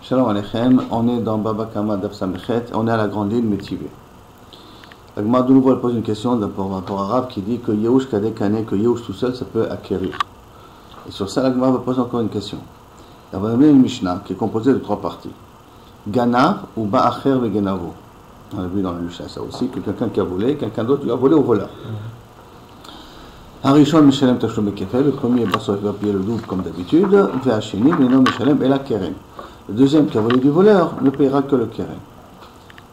Shalom Aleichem, on est dans Baba Kama Daf Samechet, on est à la grande île Métivé. La Gemara de nouveau elle pose une question d'un rapport arabe qui dit que Yehush Kadekane, que Yehush tout seul, ça peut acquérir. Et sur ça, la Gemara va poser encore une question. Elle va donner une Mishnah qui est composée de 3 parties. Ganav ou Ba'acher Vegenavo. On a vu dans la Mishnah ça aussi, que quelqu'un qui a volé, quelqu'un d'autre lui a volé au voleur. Harishon Mishalem Tashlome Kefel, le premier va payer le double comme d'habitude, Ve'asheni, Menom Mishalem et la Keren. Le deuxième qui a volé du voleur ne payera que le Keren.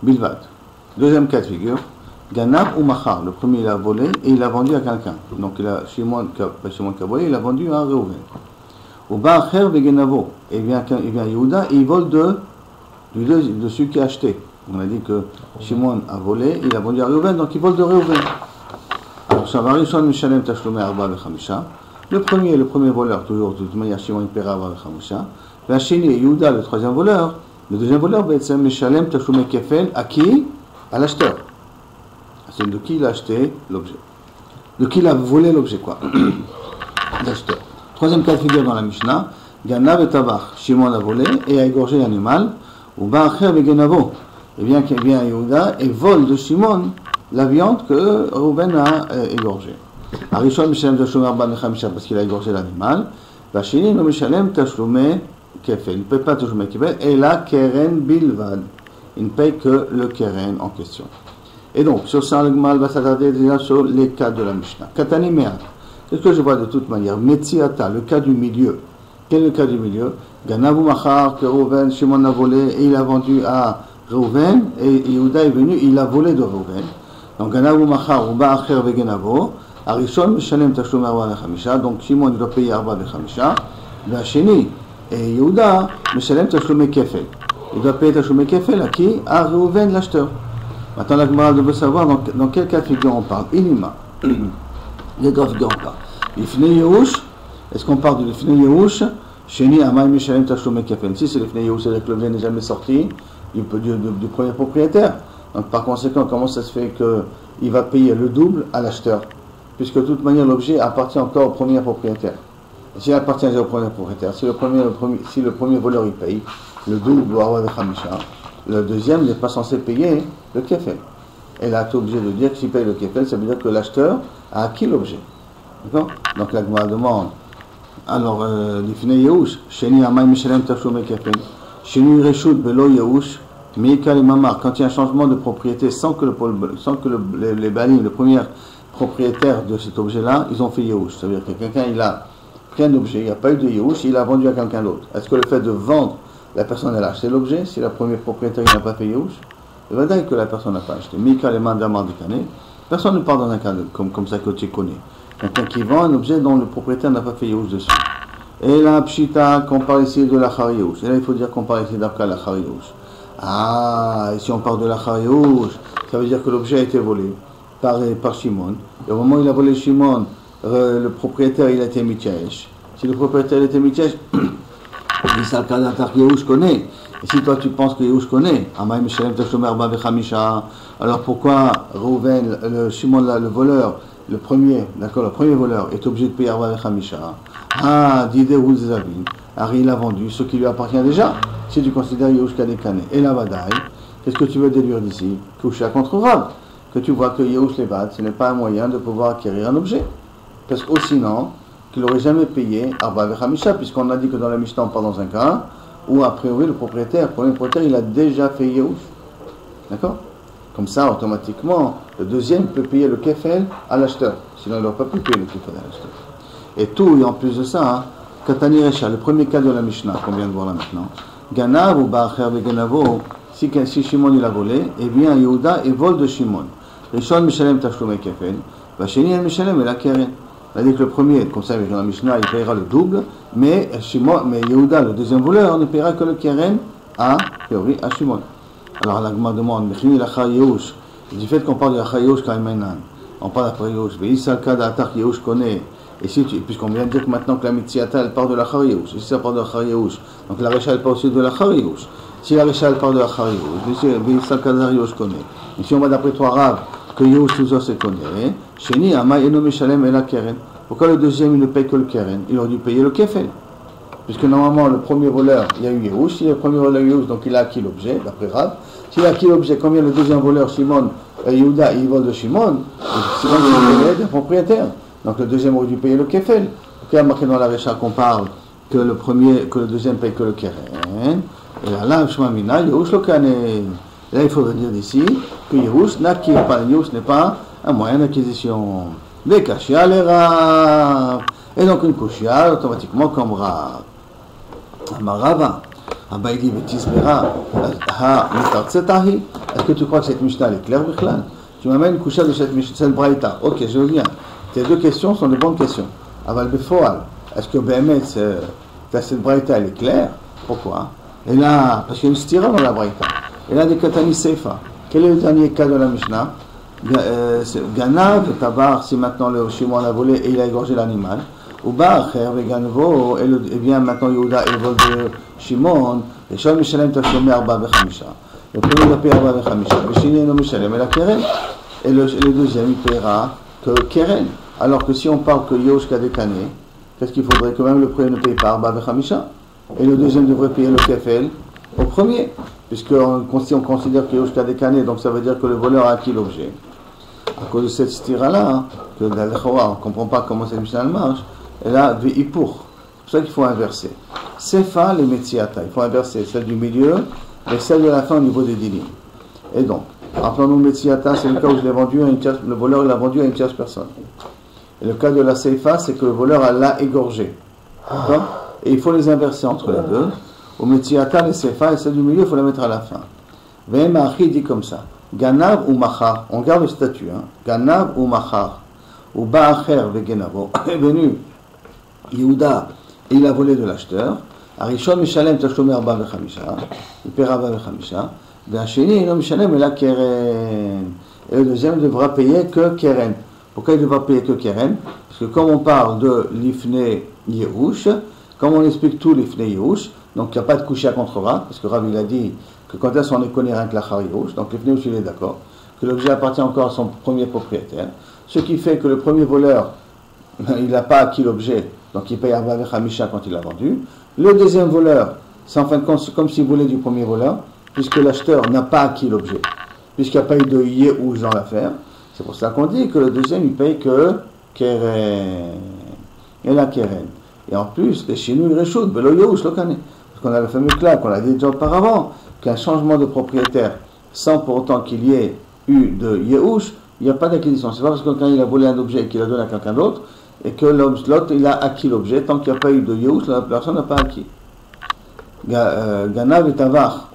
Bilvad. Deuxième cas de figure, Ganav ou Machar. Le premier il a volé et il a vendu à quelqu'un. Donc il a Shimon qui a volé, il a vendu à Reuven. Ou Ba'acher Vegenavo. Et il vient Yehuda et il vole de celui qui a acheté. On a dit que Shimon a volé, il a vendu à Reuven, donc il vole de Reuven. Alors ça varie soit Mishalem Tashlomé Arba Vechamisha. Le premier voleur, toujours de toute manière, Shimon il paiera Arba Vechamisha. Vachini et Yehuda, le troisième voleur. Le deuxième voleur, Betsem Mishalem Tashlomé Kefel, à qui? À l'acheteur. C'est de qui il a acheté l'objet. De qui il a volé l'objet, quoi. L'acheteur. Troisième cas de figure dans la Mishnah, Ganav et Tabach. Shimon a volé et a égorgé l'animal. Ou Ba'acher Vegenavo. Et bien qu'il vient à Yehuda et vole de Shimon la viande que Reuven a égorgée. Arishon Mishalem Tashlomé Arba Vechamisha parce qu'il a égorgé l'animal. Vachini no Mishalem Tashlomé Kefel. Il ne paye pas Tashlomé Kefel et la Keren Bilvad. Il ne paye que le Keren en question. Et donc, sur ça, le Gmal va s'attarder déjà sur les cas de la Mishnah. Katani Me'at. Qu'est-ce que je vois de toute manière? Metziata, le cas du milieu. Quel est le cas du milieu? Ganavu Machar, que Reuven, Shimon a volé et il a vendu à Reuven, et Yehuda est venu, il a volé de Reuven. Donc Ganavu Machar, ou Ba'acher Vegenavo, Arishon Mishalem Tashlomé Arba Vechamisha, donc Shimon il doit payer Arba Vechamisha, Vacheni, et Yehuda, Mishalem Tashlomé Kefel. Il doit payer Tashlomé Kefel à qui? À Reuven, l'acheteur. Maintenant, la Gemara veut savoir dans quel cas de figure on parle. Inima. Les cas de figure on parle. L'Ifnei Yehush, est-ce qu'on parle de l'Ifnei Yehush? Sheni Amay Mishalem Tashlomé Kefel. Si c'est l'Ifnei Yehush, c'est-à-dire que l'objet n'est jamais sorti du premier propriétaire. Donc par conséquent, comment ça se fait qu'il va payer le double à l'acheteur? Puisque de toute manière, l'objet appartient encore au premier propriétaire. Et s'il appartient au premier propriétaire, si le premier voleur il paye, le double doit avoir le Khamisha. Le deuxième n'est pas censé payer le kefel. Et là, tu es obligé de dire que s'il paye le kefel, ça veut dire que l'acheteur a acquis l'objet. D'accord? Donc la Gemara demande. Alors, l'Ifnei Yehush, Sheni Amay Mishalem Tashlomé Kefel, Sheni Reshut Belo Yehush, Meikal et Mamar, quand il y a un changement de propriété sans que les balim, le premier propriétaire de cet objet-là, ils ont fait Yehush. Ça veut dire que quelqu'un, il a pris un objet, il n'y a pas eu de Yehush, il a vendu à quelqu'un d'autre. Est-ce que le fait de vendre, la personne elle a acheté l'objet, si le premier propriétaire n'a pas fait Yehush, il va dire que la personne n'a pas acheté. Mika les mandamar dikané, personne ne parle dans un cas comme ça que tu connais. Quelqu'un qui vend un objet dont le propriétaire n'a pas fait Yehush dessus. Et la pshita, qu'on parle ici de la Yehush. Et là il faut dire qu'on parle ici d'après la Yehush. Ah, et si on parle de la Yehush, ça veut dire que l'objet a été volé par Shimon. Et au moment où il a volé Shimon, le propriétaire il a été Mityaesh. Si le propriétaire était Mityaesh, Yehush connaît. Et si toi tu penses que Yehush connaît, alors pourquoi Reuven, Shimon là, le voleur, le premier voleur est obligé de payer Arba Vechamisha? Ah, Didé Rouzavin, Ari il a vendu ce qui lui appartient déjà. Si tu considères Yehush Kadekane et la Vadaï, qu'est-ce que tu veux déduire d'ici? Kusha contre Rav, que tu vois que Yehush Levad, ce n'est pas un moyen de pouvoir acquérir un objet. Parce que sinon, qu'il n'aurait jamais payé Arba Vechamisha, puisqu'on a dit que dans la Mishnah on parle dans un cas où a priori le premier propriétaire il a déjà fait Yehush. D'accord? Comme ça, automatiquement, le deuxième peut payer le kefel à l'acheteur. Sinon il n'aurait pas pu payer le kefel à l'acheteur. Et tout, et en plus de ça, Katani Recha, le premier cas de la Mishnah qu'on vient de voir là maintenant, Ganav ou Ba'acher Vegenavo, si Shimon il a volé, et vient Yehuda et vole de Shimon. Rishon Mishalem Tashlomé Kefel, Vacheni El Mishalem et la Keren. C'est-à-dire que le premier, comme ça avec la Mishnah, il paiera le double, mais Yehuda, le deuxième voleur, ne paiera que le Keren à Shimon. Alors la Gemara demande, Mechini la Yehush, du fait qu'on parle de la Yehush Kaimenan, on parle de la Yehush, mais Isal Kada Atar Yehush connaît, et si puisqu'on vient de dire que maintenant que la Mitziata elle part de la Yehush, et si ça part de la Yehush, donc la Recha elle part aussi de la Yehush. Si la Recha elle part de la Yehush, Isal Kada Yehush connaît. Et si on va d'après toi Rav, que Yehush tout ça se connaît, Sheni Amay Eno Mishalem et la Keren. Pourquoi le deuxième il ne paye que le Keren? Il aurait dû payer le Kefel. puisque normalement le premier voleur, il y a eu Yehush, si le premier voleur Yehush, donc il a acquis l'objet, d'après Rav. S'il a acquis l'objet, combien le deuxième voleur, Shimon, Yehuda, il vole de Shimon, c'est comme s'il est propriétaire. Donc le deuxième aurait dû payer le kefel. Donc il y a marqué dans la Récha qu'on parle que le deuxième paye que le keren. Et là, Shmamina, Yehush le kané. Là, il faudrait dire d'ici que Yehush n'acquiert pas, Yehush n'est pas un moyen d'acquisition. Des kashia les Rav. Et donc une kashia automatiquement comme Rav. Amarava. Abaïdi betisbera. Ha mitartsetahi. Est-ce que tu crois que cette Mishnah est claire, Bichlal? Tu m'amènes une kashia de cette braïta. Ok, je veux bien. Tes deux questions sont de bonnes questions. Aval befoal. Est-ce que Béhémet, cette braïta, elle est claire? Pourquoi? Et là, parce qu'il y a une stira dans la braïta. Et là, des katani seifa. Quel est le dernier cas de la Mishnah? Ganav et Tabar, si maintenant le Shimon a volé et il a égorgé l'animal. Ou Ba'acher et Ganvo, et bien maintenant Yehuda et vole de Shimon. Et Shal Mishalem Tashomé Arba Bechamisha. Le premier va payer Arba Bechamisha. Le Shini no Mishalem et la Keren. Et le deuxième, il paiera que Keren. Alors que si on parle que Yehush Kadekane, qu'est-ce qu'il faudrait? Que même le premier ne paye pas Arba Bechamisha. Et le deuxième devrait payer le Kefel au premier. Puisque si on considère que Yehush Kadekane, donc ça veut dire que le voleur a acquis l'objet. À cause de cette stira-là, hein, que on ne comprend pas comment cette Mishnah marche, elle a Ve'ipur. C'est pour ça qu'il faut inverser. Sefa les Metziata. Il faut inverser celle du milieu et celle de la fin au niveau des dinim. Et donc, rappelons-nous, Metziata, c'est le cas où je l'ai vendu à une tierce, le voleur l'a vendu à une tierce personne. Et le cas de la Seifa, c'est que le voleur l'a égorgé. D'accord? Et il faut les inverser entre les deux. Au Metziata, les Seifa, et celle du milieu, il faut la mettre à la fin. Ve'emachi dit comme ça. Ganav ou Machar, on garde le statut, hein. Ganav ou Machar, ou Ba'acher ve'genavo, est venu Yehuda, et il a volé de l'acheteur. Arishon Mishalem Tashlomé Arba Vechamisha, il paiera Arba Vechamisha. Ve'asheni Eno Mishalem et la Keren. Et le deuxième devra payer que Keren. Pourquoi il devra payer que Keren? Parce que comme on parle de l'Ifne Yehush, comme on explique tout l'Ifne Yehush, donc il n'y a pas de coucher à contre Rav, parce que Rav il a dit que quand est-ce qu'on est connu rien que la Chariouche, donc le Fneush il est d'accord, que l'objet appartient encore à son premier propriétaire, ce qui fait que le premier voleur, il n'a pas acquis l'objet, donc il paye Arba Vechamisha quand il l'a vendu. Le deuxième voleur, c'est en fin de compte c'est comme s'il volait du premier voleur, puisque l'acheteur n'a pas acquis l'objet, puisqu'il n'y a pas eu de Yehush dans l'affaire. C'est pour ça qu'on dit que le deuxième il paye que Keren. Et la Keren. Et en plus, les Chinois ils réchauffent, Belo Yehush le Kané. Parce qu'on a le fameux claque, qu'on l'a dit déjà auparavant, qu'un changement de propriétaire, sans pour autant qu'il y ait eu de Yehush, il n'y a pas d'acquisition. C'est pas parce que quand il a volé un objet et qu'il l'a donné à quelqu'un d'autre, et que l'autre il a acquis l'objet, tant qu'il n'y a pas eu de Yehush, la personne n'a pas acquis. Ganav et Tavar,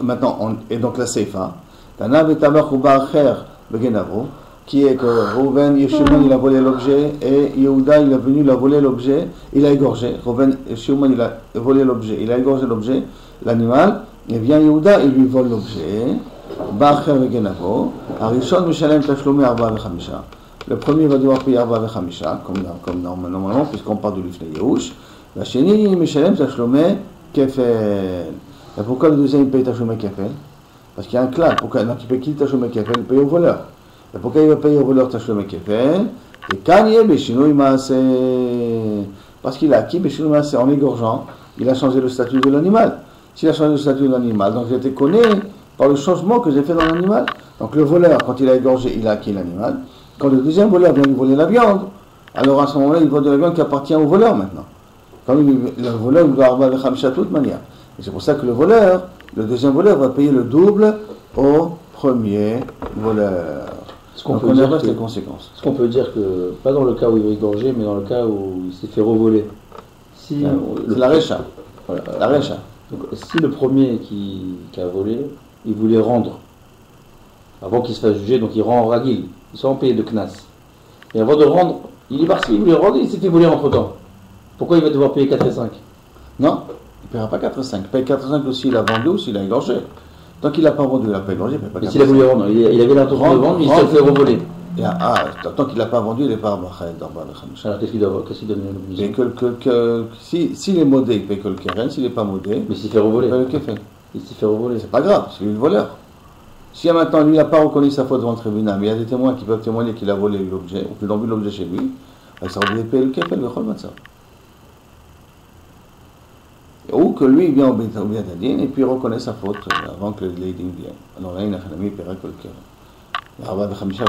maintenant, et donc la Seifa, Ganav et Tavar ou Ba'acher Begenavo, qui est que Rouven Shimon il a volé l'objet et Yehuda il est venu, il a volé l'objet, il a égorgé. Rouven Shimon il a volé l'objet, il a égorgé l'objet, l'animal, et vient Yehuda et lui vole l'objet. Ba'acher vegenavo, Arishon Mishalem Tashlomé Arba Vechamisha. Le premier va devoir payer Arba Vechamisha, comme normalement, puisqu'on parle de l'Ifne Yehush. La Sheni Mishalem Tashlomé Kefel. Et pourquoi le deuxième paye Tashlomé Kefel? Parce qu'il y a un claque. Pourquoi? Donc il paye qui Tashlomé Kefel? Il paye au voleur. Et pourquoi il va payer au voleur Tashlomé Kefel? Et Kanye Beshinoi Maase. Parce qu'il a acquis Beshinoi Maase en égorgeant, il a changé le statut de l'animal. S'il a changé le statut de l'animal, donc j'ai été connu par le changement que j'ai fait dans l'animal. Donc le voleur, quand il a égorgé, il a acquis l'animal. Quand le deuxième voleur vient lui voler la viande, alors à ce moment-là, il vole de la viande qui appartient au voleur maintenant. Quand le voleur, il doit avoir le Khamsha de toute manière. Et c'est pour ça que le deuxième voleur va payer le double au premier voleur. Donc on a les conséquences. Est-ce qu'on peut dire que, pas dans le cas où il va égorger, mais dans le cas où il s'est fait revoler, si c'est la Récha. Voilà, la Récha. Donc, si le premier qui a volé, il voulait rendre, avant qu'il se fasse juger, donc il rend en ragil, il sera en payé de knas. Et avant de rendre, il est parti, il voulait rendre, il s'est fait voler entre temps. Pourquoi il va devoir payer 4 et 5? Non, il ne paiera pas 4 et 5. Il paye 4 et 5 aussi, il a vendu ou s'il a égorgé. Tant qu'il n'a pas vendu, il n'a pas égorgé, il ne paye pas 4 et 5. Mais s'il a voulu rendre, il avait l'intention de vendre, mais il s'est fait revoler. Tant qu'il n'a pas vendu, il n'est pas d'Arba Vechamisha. Alors qu'est-ce qu'il donne l'obligation? S'il est modé, il paye que le keren, s'il n'est pas modé, mais s'il fait revoler. Il paye le kefel. Il s'est fait revoler. C'est pas grave, c'est lui le voleur. Si maintenant lui n'a pas reconnu sa faute devant le tribunal, mais il y a des témoins qui peuvent témoigner qu'il a volé l'objet, ou qu'ils ont vu l'objet chez lui, il sera obligé de payer le kefel, le chol matzah. que lui il vient au Bétadine et puis il reconnaît sa faute avant que les Eidim viennent. Alors là, il n'a rien mis, il paiera que le Keren.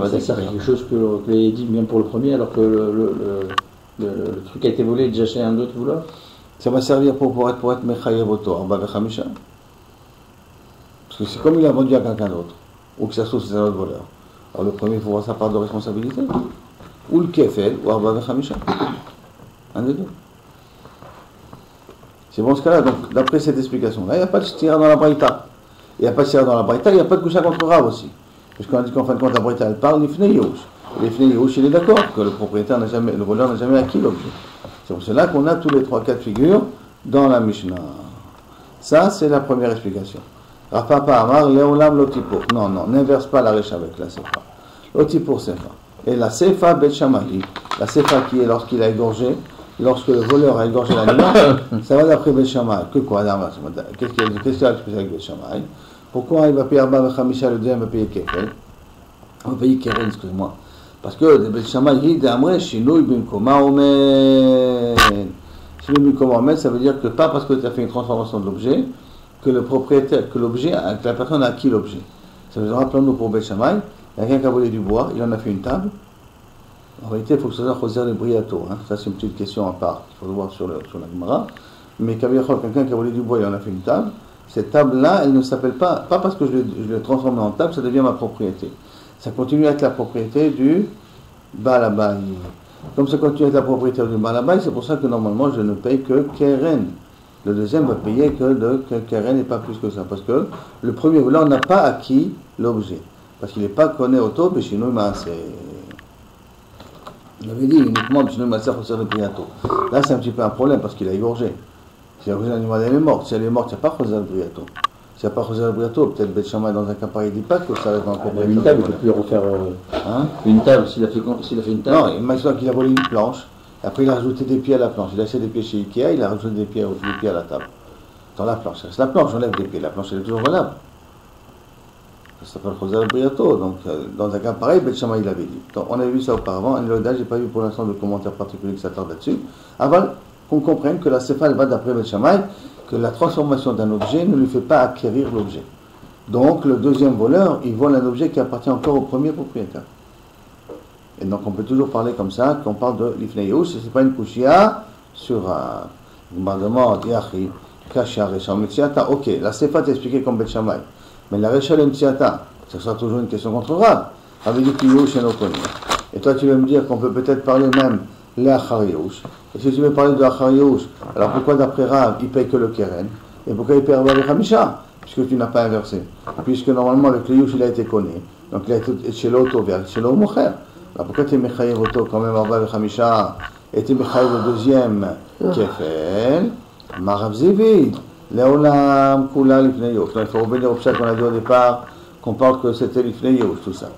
Ça sert à quelque chose que les Eidim viennent pour le premier alors que le truc a été volé déjà chez un autre voleur. Ça va servir pour être Mechayev Oto, Arba Vechamisha. Parce que c'est comme il a vendu à quelqu'un d'autre, ou que ça se trouve c'est un autre voleur. Alors le premier, il faut voir sa part de responsabilité. Ou le Kefel, ou Arba Vechamisha. Un des deux. C'est bon ce cas-là, donc d'après cette explication-là, il n'y a pas de stira dans la Braïta. Il n'y a pas de stira dans la Braïta, il n'y a pas de coucha contre Rav aussi. Parce qu'on a dit qu'en fin de compte, la Braïta, elle parle l'Ifnei Yehush. L'Ifnei Yehush, il est d'accord que le propriétaire n'a jamais, le voleur n'a jamais acquis l'objet. C'est pour cela qu'on a tous les trois cas de figure dans la Mishnah. Ça, c'est la première explication. Rav Papa Amar, Leolam Lotipur. Non, n'inverse pas la Recha avec la Sefa. Lotipur Sefa. Et la Sefa Bet Shamahi, la Sefa qui est lorsqu'il a égorgé, lorsque le voleur a égorgé l'animal, ça va d'après Bet Shammai. Que quoi? Qu'est-ce qu'il y a avec Bet Shammai? Pourquoi il va payer Arba Vechamisha, le deuxième va payer Kefel? On va payer Keren, excuse-moi. Parce que Bet Shammai, il dit Amre, Shinui Bimkoma Omen. Shinui Bimkoma Omen, ça veut dire que pas parce que tu as fait une transformation de l'objet, que le propriétaire, que la personne a acquis l'objet. Ça veut dire, rappelons-nous pour Bet Shammai, il y a quelqu'un qui a volé du bois, il en a fait une table. En réalité, il faut que ce soit Choser le Briato. Ça, c'est une petite question à part. Il faut le voir sur la Gemara. Mais quelqu'un qui a volé du bois, il en a fait une table. Cette table-là, elle ne s'appelle pas parce que je l'ai transformée en table, ça devient ma propriété. Ça continue à être la propriété du Balabay. Comme ça continue à être la propriété du Balabay, c'est pour ça que normalement, je ne paye que Keren. Le deuxième va payer que Keren et pas plus que ça. Parce que le premier voleur n'a pas acquis l'objet. Parce qu'il n'est pas connu au taux, mais chez nous, c'est. Il avait dit uniquement Bishnu Maser Choser le Briato. Là, c'est un petit peu un problème parce qu'il a égorgé. Si l'animal est morte, si elle est morte, il n'y a pas Choser le Briato. S'il n'y a pas Choser le Briato, peut-être Bet Shammai dans un cas pareil, il ne dit pas que ça reste encore une table, il ne peut plus refaire une table s'il a fait une table. Non, imagine qu'il a volé une planche, après il a rajouté des pieds à la planche. Il a acheté des pieds chez Ikea, il a rajouté des pieds à la table. Dans la planche, c'est la planche, on lève des pieds, la planche elle est toujours valable. Ça s'appelle Choser le Briato. Donc, dans un cas pareil, Bet Shammai il avait dit. Donc, on avait vu ça auparavant. Je n'ai pas vu pour l'instant de commentaire particulier qui s'attarde là-dessus. Avant qu'on comprenne que la Sefa va d'après Bet Shammai, que la transformation d'un objet ne lui fait pas acquérir l'objet. Donc, le deuxième voleur, il vole un objet qui appartient encore au premier propriétaire. Et donc, on peut toujours parler comme ça, qu'on parle de l'Ifnei Yehush, ce n'est pas une kushia sur un bombardement d'Yachi, Kashia, Recha, Metziata. Ok, la Sefa est expliquée comme Bet Shammai. Mais la Recha et Metziata, ça sera toujours une question contre Rav. Rav dit que Yehush est non connu. Et toi, tu vas me dire qu'on peut peut-être parler même l'Achar Yehush. Et si tu veux parler de l'Achar Yehush, alors pourquoi d'après Rav, il paye que le Keren? Et pourquoi il paye Arba Vechamisha? Puisque tu n'as pas inversé. Puisque normalement, avec le Yehush, il a été connu. Donc il a été chez l'auto, chez l'auto Mocher. Alors pourquoi tu es Mechayev Oto quand même Arba Vechamisha? Et tu es Mechayev le deuxième Kefel? Marav Zivid. Léolam, Kula, l'Ifnei Yehush. Il faut revenir au pshat qu'on a dit au départ, qu'on parle que c'était l'Ifnei Yehush, tout ça.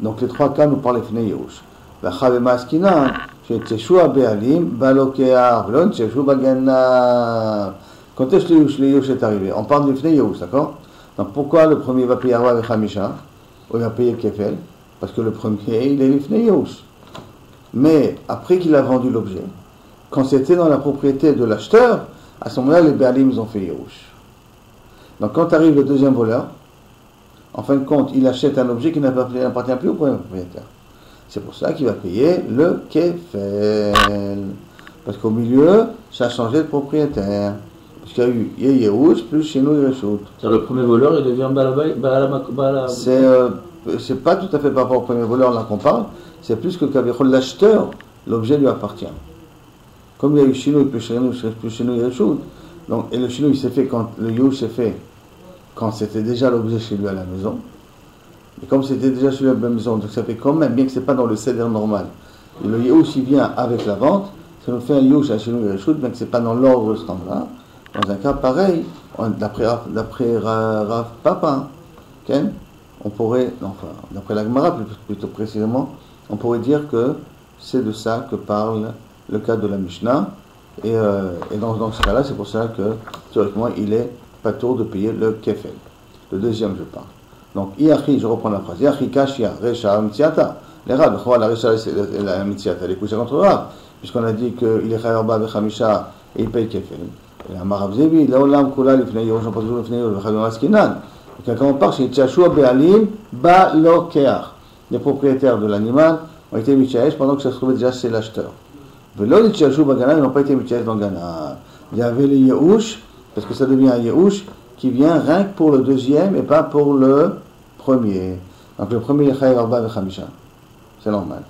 Donc les trois cas nous parlent l'Ifnei Yehush. La Chavema Askina, chez Teshua Be'alim, Balokea, Vlon, Teshua Bagana. Quand est-ce que l'Ifnei Yehush est arrivé? On parle de l'Ifnei Yehush, d'accord? Donc pourquoi le premier va payer Arba Vechamisha, ou il va payer Kefel? Parce que le premier, il est l'Ifnei Yehush. Mais après qu'il a vendu l'objet, quand c'était dans la propriété de l'acheteur, à ce moment-là, les Béalim, ils ont fait Yehush. Donc, quand arrive le deuxième voleur, en fin de compte, il achète un objet qui n'appartient plus au premier propriétaire. C'est pour ça qu'il va payer le Kefel. Parce qu'au milieu, ça a changé de propriétaire. Parce qu'il y a eu Yehush plus Shinu Reshut. C'est-à-dire le premier voleur, il devient Bala. C'est pas tout à fait par rapport au premier voleur là qu'on parle, c'est plus que l'acheteur, l'objet lui appartient. Comme il y a eu Shinu plus Shinu Reshut, donc, et le Shinu il s'est fait quand le Yehush s'est fait quand c'était déjà l'objet chez lui à la maison. Et comme c'était déjà chez lui à la maison, donc ça fait quand même, bien que ce n'est pas dans le Seder normal, et le Yehush il vient avec la vente, ça nous fait un Yehush à Shinu Reshut, bien que ce n'est pas dans l'ordre standard. Dans un cas pareil, d'après Rav Papa, Ken, on pourrait, enfin, d'après la Gemara plutôt précisément, on pourrait dire que c'est de ça que parle le cas de la Mishnah, et dans ce cas-là, c'est pour ça que, théoriquement, il est pas tour de payer le Kefel. Le deuxième, je parle. Donc, Iachi, je reprends la phrase, Iachi Kashia, Recha, Mitziata. Les Rav, la Recha et la Mitziata, les couches contre Rav, puisqu'on a dit qu'il est Chayarba Vechamisha et il paye Kefel. Et la Marav Zebi, Laolam Kula, Lifnei Yehush, on parle toujours Lifnei Yehush, Vachadon Askinan. Et quand on parle chez Tchashua Be'alim, Balokeach. Les propriétaires de l'animal ont été Michaësh pendant que ça se trouvait déjà chez l'acheteur. Velo les Tchashua Bagana, ils n'ont pas été Michaësh dans Gana. Il y avait les Yehush, parce que ça devient un Yehush qui vient rien que pour le deuxième et pas pour le premier. Donc le premier, il est Chayav Arba Vechamisha. C'est normal.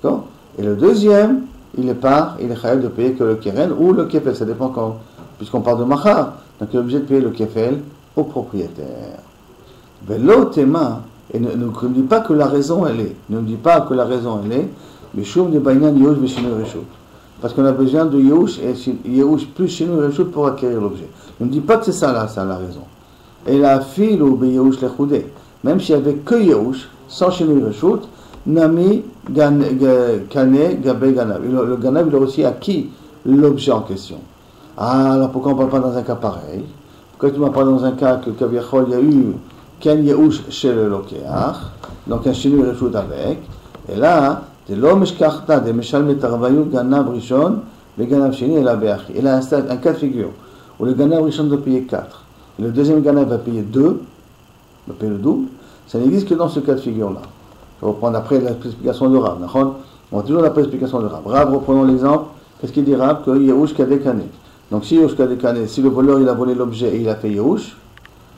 D'accord? Et le deuxième, il est chayav de payer que le keren ou le kefel, ça dépend quand, puisqu'on parle de machar, donc il est obligé de payer le kefel au propriétaire. Velo tema, et ne nous dit pas que la raison elle est, ne nous dit pas que la raison elle est, mais shum de baïnan yehush v'shinu reshut, parce qu'on a besoin de yehush et yehush plus shinu reshut pour acquérir l'objet. Ne nous dit pas que c'est ça là, ça la raison. Et la file ou be yehush lechoudé, même s'il n'y avait que yehush, sans shinu reshut, Nami Kane Gabe Ganav. Le Ganav, il a aussi acquis l'objet en question. Ah, alors pourquoi on ne parle pas dans un cas pareil? Pourquoi tu m'as parlé dans un cas que Kaviachol, il y a eu Ken Yehush chez le Lokeach, donc un chinu rechout avec, et là, de l'homme Shkarta, de Meshal Metarvayu, Ganav Rishon, le Ganav Shini et la Beachi. Il a un cas de figure où le Ganav Rishon doit payer 4, et le deuxième Ganav va payer 2, va payer le double. Ça n'existe que dans ce cas de figure-là. Je vais reprendre après l'explication de Rav. On va toujours après l'explication de Rav. Rav, reprenons l'exemple. Qu'est-ce qu'il dit Rav? Que Yehush Kadekane. Donc si Yehush Kadekane, si le voleur il a volé l'objet et il a fait Yehush,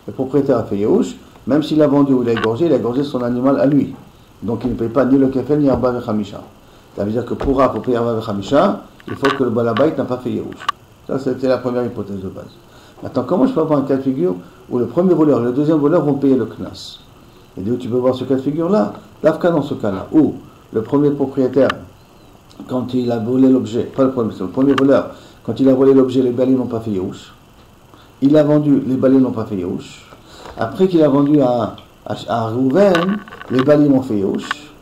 le propriétaire a fait Yehush, même s'il a vendu ou il a égorgé son animal à lui. Donc il ne paye pas ni le kefel ni Arba Vechamisha. Ça veut dire que pour Rav, pour payer Arba Vechamisha, il faut que le balabait n'a pas fait Yehush. Ça c'était la première hypothèse de base. Maintenant, comment je peux avoir un cas de figure où le premier voleur et le deuxième voleur vont payer le knas? Et d'où tu peux voir ce cas de figure-là? L'Afka dans ce cas-là, où le premier propriétaire, quand il a volé l'objet, pas le premier, c'est le premier voleur, quand il a volé l'objet, les balim n'ont pas fait Yehush. Il a vendu, les balim n'ont pas fait Yehush. Après qu'il a vendu à Rouven, les balim ont fait Yehush.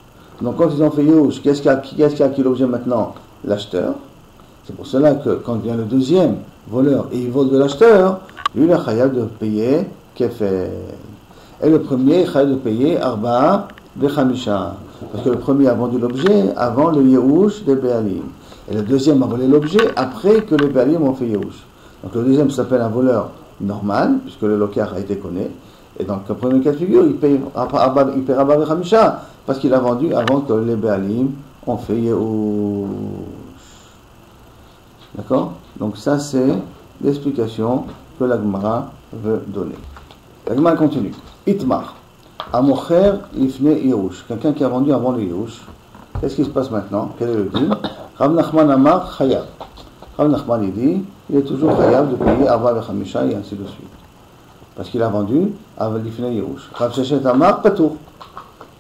Donc quand ils ont fait Yehush, qu'est-ce qui a acquis l'objet maintenant? L'acheteur. C'est pour cela que quand vient le deuxième voleur et il vole de l'acheteur, lui il a chayav de payer kefel. Et le premier, il a de payer Arba Vechamisha. Parce que le premier a vendu l'objet avant le Yehush des Béalim. Et le deuxième a volé l'objet après que les Béalim ont fait Yehush. Donc le deuxième s'appelle un voleur normal, puisque le locar a été connu. Et donc le premier cas de figure, il paye Arba Vechamisha, parce qu'il a vendu avant que les Béalim ont fait Yehush. D'accord? Donc ça c'est l'explication que la Gemara veut donner. La Gemara continue. Itmar. Amocher Ifne Yehush. Quelqu'un qui a vendu avant le Yehush. Qu'est-ce qui se passe maintenant? Quel est le deal? Rav Nachman Amar Chayav. Rav Nachman il dit, il est toujours Chayav de payer Arba Vechamisha et ainsi de suite. Parce qu'il a vendu avant l'Ifne Yehush. Rav Sheshet Amar Patour.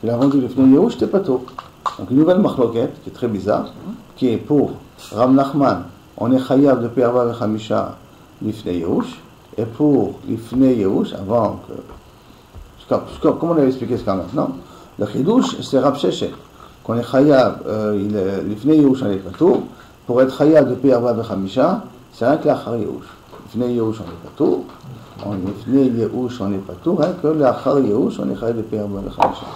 Il a vendu l'Ifne Yehush, c'était Patour. Donc une nouvelle machloket qui est très bizarre, qui est pour Rav Nachman, on est Chayav de payer Arba Vechamisha l'Ifne Yehush. Et pour l'Ifne Yehush, avant que. Comment on avait expliqué ce cas maintenant? Le Chidouche, c'est Rav Sheshet. Qu'on est Chayav, l'Ifne Yehush en est Patour. Pour être Chayav de payer Arba Vechamisha, c'est rien que l'Achar Yehush. L'Ifne Yehush en est Patour. En Ifne Yehush en est Patour, rien que l'Achar Yehush on est Chayav de payer Arba Vechamisha.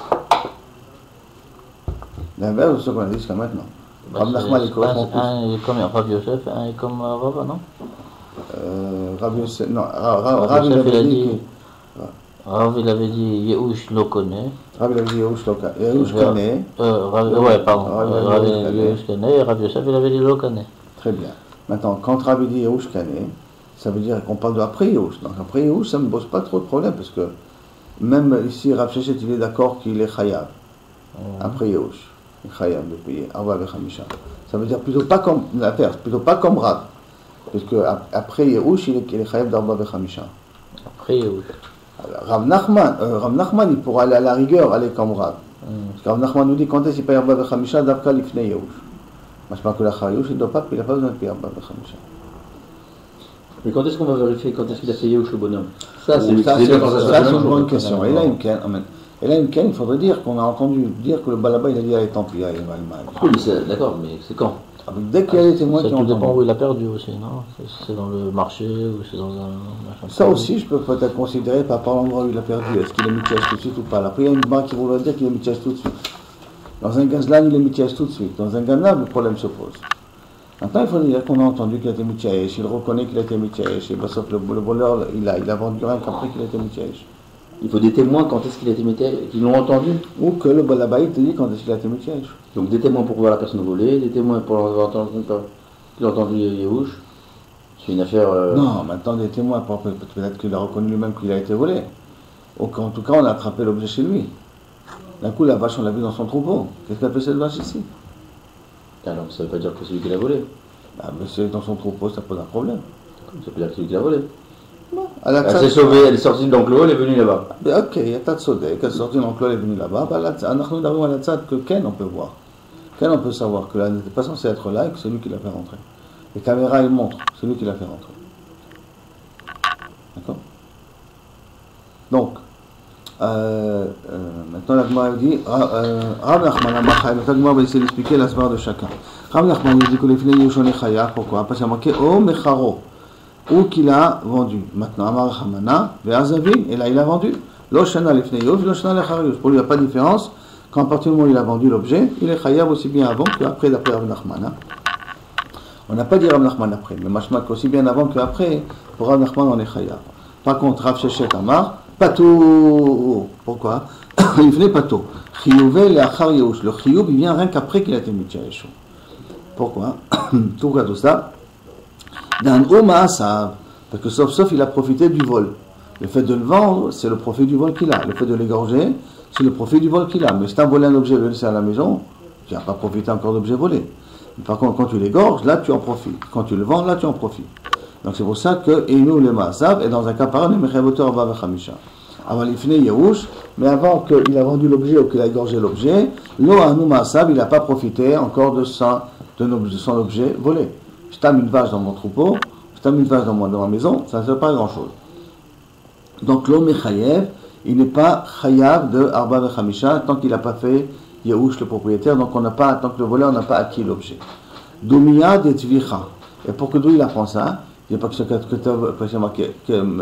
L'inverse de ce qu'on a dit jusqu'à maintenant. Rav Nachman est correspond plus. Un est comme Rav Yosef, un est comme Rava, non? Rav Yosef, non, Rav il avait dit. Rav il avait dit Yehush lo connaît. Rav il avait dit Yehush lo connaît. Yehush connaît. Ouais, pardon. Rav Yehush connaît et Rav Yosef il avait dit lo connaît. Très bien. Maintenant, quand Rav dit Yehush connaît, ça veut dire qu'on parle de après Yehush. Donc après Yehush, ça ne me pose pas trop de problème parce que même ici, Rav Sheshet il est d'accord qu'il est Chayav. Après Yehush. Chayav de payer Arba Vechamisha. Ça veut dire plutôt pas comme l'inverse, plutôt pas comme Rav. Parce que après Yehush, il est Chayav d'Arba Vechamisha. Après Yehush. Rav Nachman, il pourra aller à la rigueur, aller comme Rav. Parce que Rav Nachman nous dit quand est-ce qu'il paye Arba Vechamisha d'Avka l'Ifne Yehush. Moi je parle que la Yehush, il n'a pas besoin de payer Arba Vechamisha. Mais quand est-ce qu'on va vérifier quand est-ce qu'il a fait Yehush le bonhomme? Ça c'est une bonne question. Et là, il faudrait dire qu'on a entendu dire que le balaba il a dit allez tant pis, allez mal. Oui, d'accord, mais c'est quand? Dès qu'il y a des témoins qui ont entendu. Ça dépend où entendu. il a perdu aussi, non? C'est dans le marché ou c'est dans un machin. Ça aussi, je peux peut-être considérer par l'endroit où il a perdu. Est-ce qu'il est mitiage tout de suite ou pas? Après, il y a une banque qui voudrait dire qu'il est mitiage tout de suite. Dans un gazlan, il est mitiage tout de suite. Dans un ganab, le problème se pose. Maintenant, il faut dire qu'on a entendu qu'il a été Mityaesh, il reconnaît qu'il a été Mityaesh, et sauf le voleur, il a vendu rien qu'après qu'il a été Mityaesh. Il faut des témoins quand est-ce qu'il a été Mityaesh, qu'ils l'ont entendu. Ou que le Balabaï te dit quand est-ce qu'il a été Mityaesh. Donc des témoins pour voir la personne voler, des témoins pour entendre qu'il a entendu Yehush. C'est une affaire. Non, maintenant des témoins, peut-être qu'il a reconnu lui-même qu'il a été volé. Ou qu'en tout cas, on a attrapé l'objet chez lui. D'un coup, la vache, on l'a vue dans son troupeau. Qu'est-ce qu'elle fait cette vache ici? Alors, ça ne veut pas dire que c'est celui qui l'a volé. Ah, mais c'est dans son troupeau, ça pose un problème. Ça veut dire que c'est celui qui l'a volé. Non. Elle s'est sauvée, elle est sortie de l'enclos, elle est venue là-bas. Ok, il y a tas de sodek, elle est sortie de l'enclos, elle est venue là-bas. Nous avons la tzad que Ken, on peut voir. Ken, on peut savoir que là, elle n'était pas censée être là et que c'est lui qui l'a fait rentrer. Les caméras, ils montrent, c'est lui qui l'a fait rentrer. D'accord? Donc, maintenant la Gemara dit, Rav Nachman Amachai, maintenant la Gemara va essayer d'expliquer la svara de chacun. Rav Nachman dit que les filets Yoshone Chaya, pourquoi? Parce qu'il y a marqué O Mecharo, ou qu'il a vendu. Maintenant, Amar Hamana, Ve'azavin, et là il a vendu. Loshana les filets Yosh, Loshana les Charius. Pour lui, il n'y a pas de différence. Quand à partir du moment où il a vendu l'objet, il est Chayav aussi bien avant qu'après, d'après Rav Nachman. On n'a pas dit Rav Nachman après, mais Mashmak aussi bien avant qu'après, pour Rav Nachman on est Chayav. Par contre, Rav Shechet Amar, Pato. Pourquoi? Il venait Pato. Chiyuvel et Achar Yehush. Le Chiyuv, il vient rien qu'après qu'il a été Mityaesh. Pourquoi? Tout cas, tout ça. D'un Oma Asav. Parce que sauf il a profité du vol. Le fait de le vendre, c'est le profit du vol qu'il a. Le fait de l'égorger, c'est le profit du vol qu'il a. Mais si tu as volé un objet et le laisser à la maison, tu n'as pas profité encore d'objet volé. Par contre, quand tu l'égorges, là tu en profites. Quand tu le vends, là tu en profites. Donc c'est pour ça que Einu le Maasav est dans un cas pareil, mais Mechayoto Arba Vechamisha. Avant l'Ifne Yehush, mais avant qu'il a vendu l'objet ou qu'il a égorgé l'objet, Lo Anu Maasav, il n'a pas profité encore de son objet volé. Je t'ai mis une vache dans mon troupeau, je t'ai mis une vache dans ma maison, ça ne sert pas à grand chose. Donc Lo Mechayev, il n'est pas Chayav de Arba Vechamisha tant qu'il n'a pas fait Yehush le propriétaire, donc on n'a pas, tant que le voleur n'a pas acquis l'objet. Doumia de Tvicha. Et pour que d'où il apprend ça, il n'y a pas que c'est marqué on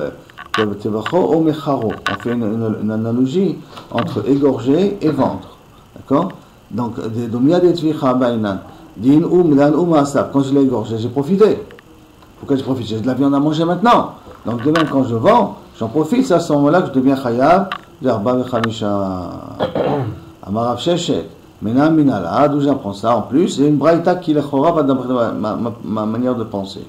fait une analogie entre égorger et vendre. D'accord? Donc, Doumia de Tvicha Bainan. Din quand je l'ai égorgé, j'ai profité. Pourquoi j'ai profité? J'ai de la viande à manger maintenant. Donc, demain, quand je vends, j'en profite, c'est à ce moment-là que je deviens Chayav d'Arba Vechamisha. Amarav Shechet, Menam Minala, d'où j'apprends ça en plus, c'est une braïta qui est chora d'après ma manière de penser.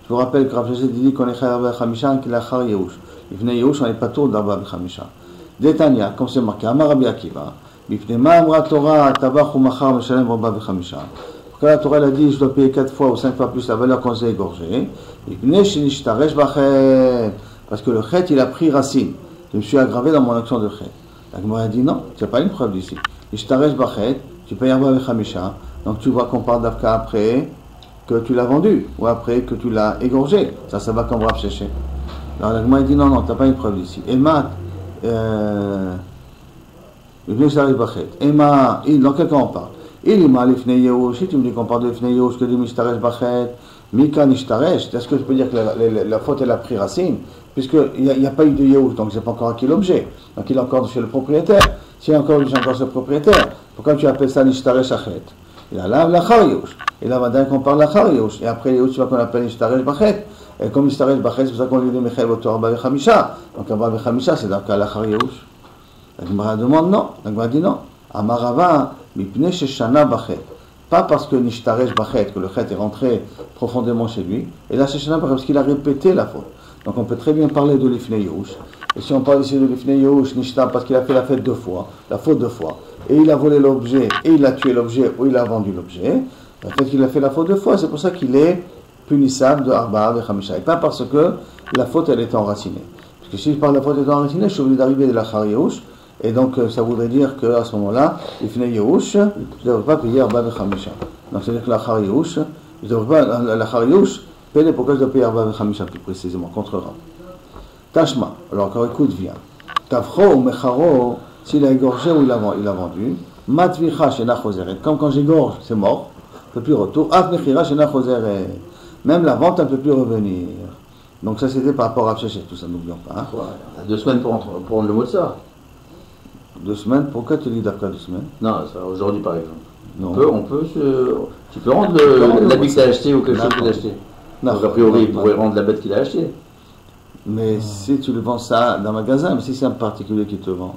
Je vous rappelle que Rav Shechet dit qu'on est Chayav Vechamisha, qu'il a Char Yehush. Il venait Yehush, on n'est pas tour d'Arba Vechamisha. Détania, comme c'est marqué, Amarabi Akiva, Bipnema Amra Torah, Tabach ou Machar, Meshalem Arba Vechamisha. Pourquoi la Torah a dit, je dois payer 4 fois ou 5 fois plus la valeur quand j'ai égorgé? Bipne Shinishtaresh Bachet, parce que le Chet, il a pris racine. Je me suis aggravé dans mon action de Chet. La Gemara a dit non, tu n'as pas une preuve d'ici. Ishtaresh Bachet, tu payes Arba Vechamisha, donc tu vois qu'on parle d'Afka après que tu l'as vendu, ou après que tu l'as égorgé. Ça va comme Rav Shechet. Alors la Gemara a dit non, tu n'as pas une preuve d'ici. Emma, Ishtaresh Bachet. Emma, dans quel cas on parle? Il est mal Ifnei Yehush, si tu me dis qu'on parle de Ifnei Yehush, que de Ishtaresh Bachet, Mika Ishtaresh, est-ce que je peux dire que la faute elle a pris racine? Puisqu'il n'y a pas eu de Yehush, donc c'est pas encore acquis l'objet. Donc il est encore chez le propriétaire. S'il est encore chez le propriétaire, pourquoi tu appelles ça Nishtaresh Achet? Il a là l'Achar Yehush. Et là, maintenant qu'on parle l'Achar Yehush. Et après Yehush, tu vois qu'on appelle Nishtaresh Bachet. Et comme Nishtaresh Bachet, c'est pour ça qu'on lui dit Mechayoto Arba Vechamisha. Donc Arba Vechamisha, c'est dans le cas l'Achar Yehush. La Gemara demande non. La Gemara dit non. Amarava, Mipne Sheshana Bachet. Pas parce que Nishtaresh Bachet, que le Chet est rentré profondément chez lui. Et là, Sheshana Bachet, parce qu'il a répété la faute. Donc on peut très bien parler de l'Ifnei Yehush. Et si on parle ici de l'Ifnei Yehush, Nishta, parce qu'il a fait la faute 2 fois, et il a volé l'objet, et il a tué l'objet, ou il a vendu l'objet, peut-être qu'il a fait la faute 2 fois, c'est pour ça qu'il est punissable de Arba Vechamisha. Et pas parce que la faute, elle est enracinée. Parce que si je parle de la faute étant enracinée, je suis obligé d'arriver de l'Achar Yehush, et donc ça voudrait dire qu'à ce moment-là, l'Ifnei Yehush, je ne devrais pas payer Arba Vechamisha. Donc c'est-à-dire que l'Achar Yehush, je ne devrais pas, l'Achar Yehush, pourquoi je dois payer Arba Vechamisha plus précisément, contre Rav. Tashma, alors encore écoute, viens. Tafro ou Mecharo, s'il a égorgé ou il a vendu, Matvicha shena choseret, comme quand j'égorge, c'est mort, ne peut plus retour. Af mechira shena choseret, même la vente, elle ne peut plus revenir. Donc ça c'était par rapport à Shechet, tout ça, n'oublions pas. Hein. Ouais, 2 semaines pour prendre le mot de ça. 2 semaines, pourquoi tu dis d'après 2 semaines? Non, ça, aujourd'hui par exemple. Non. Tu peux rendre l'habit que tu as acheté ou quelque chose que tu as acheté. Donc a priori, il pourrait rendre la bête qu'il a achetée. Mais si tu le vends ça dans un magasin, mais si c'est un particulier qui te vend,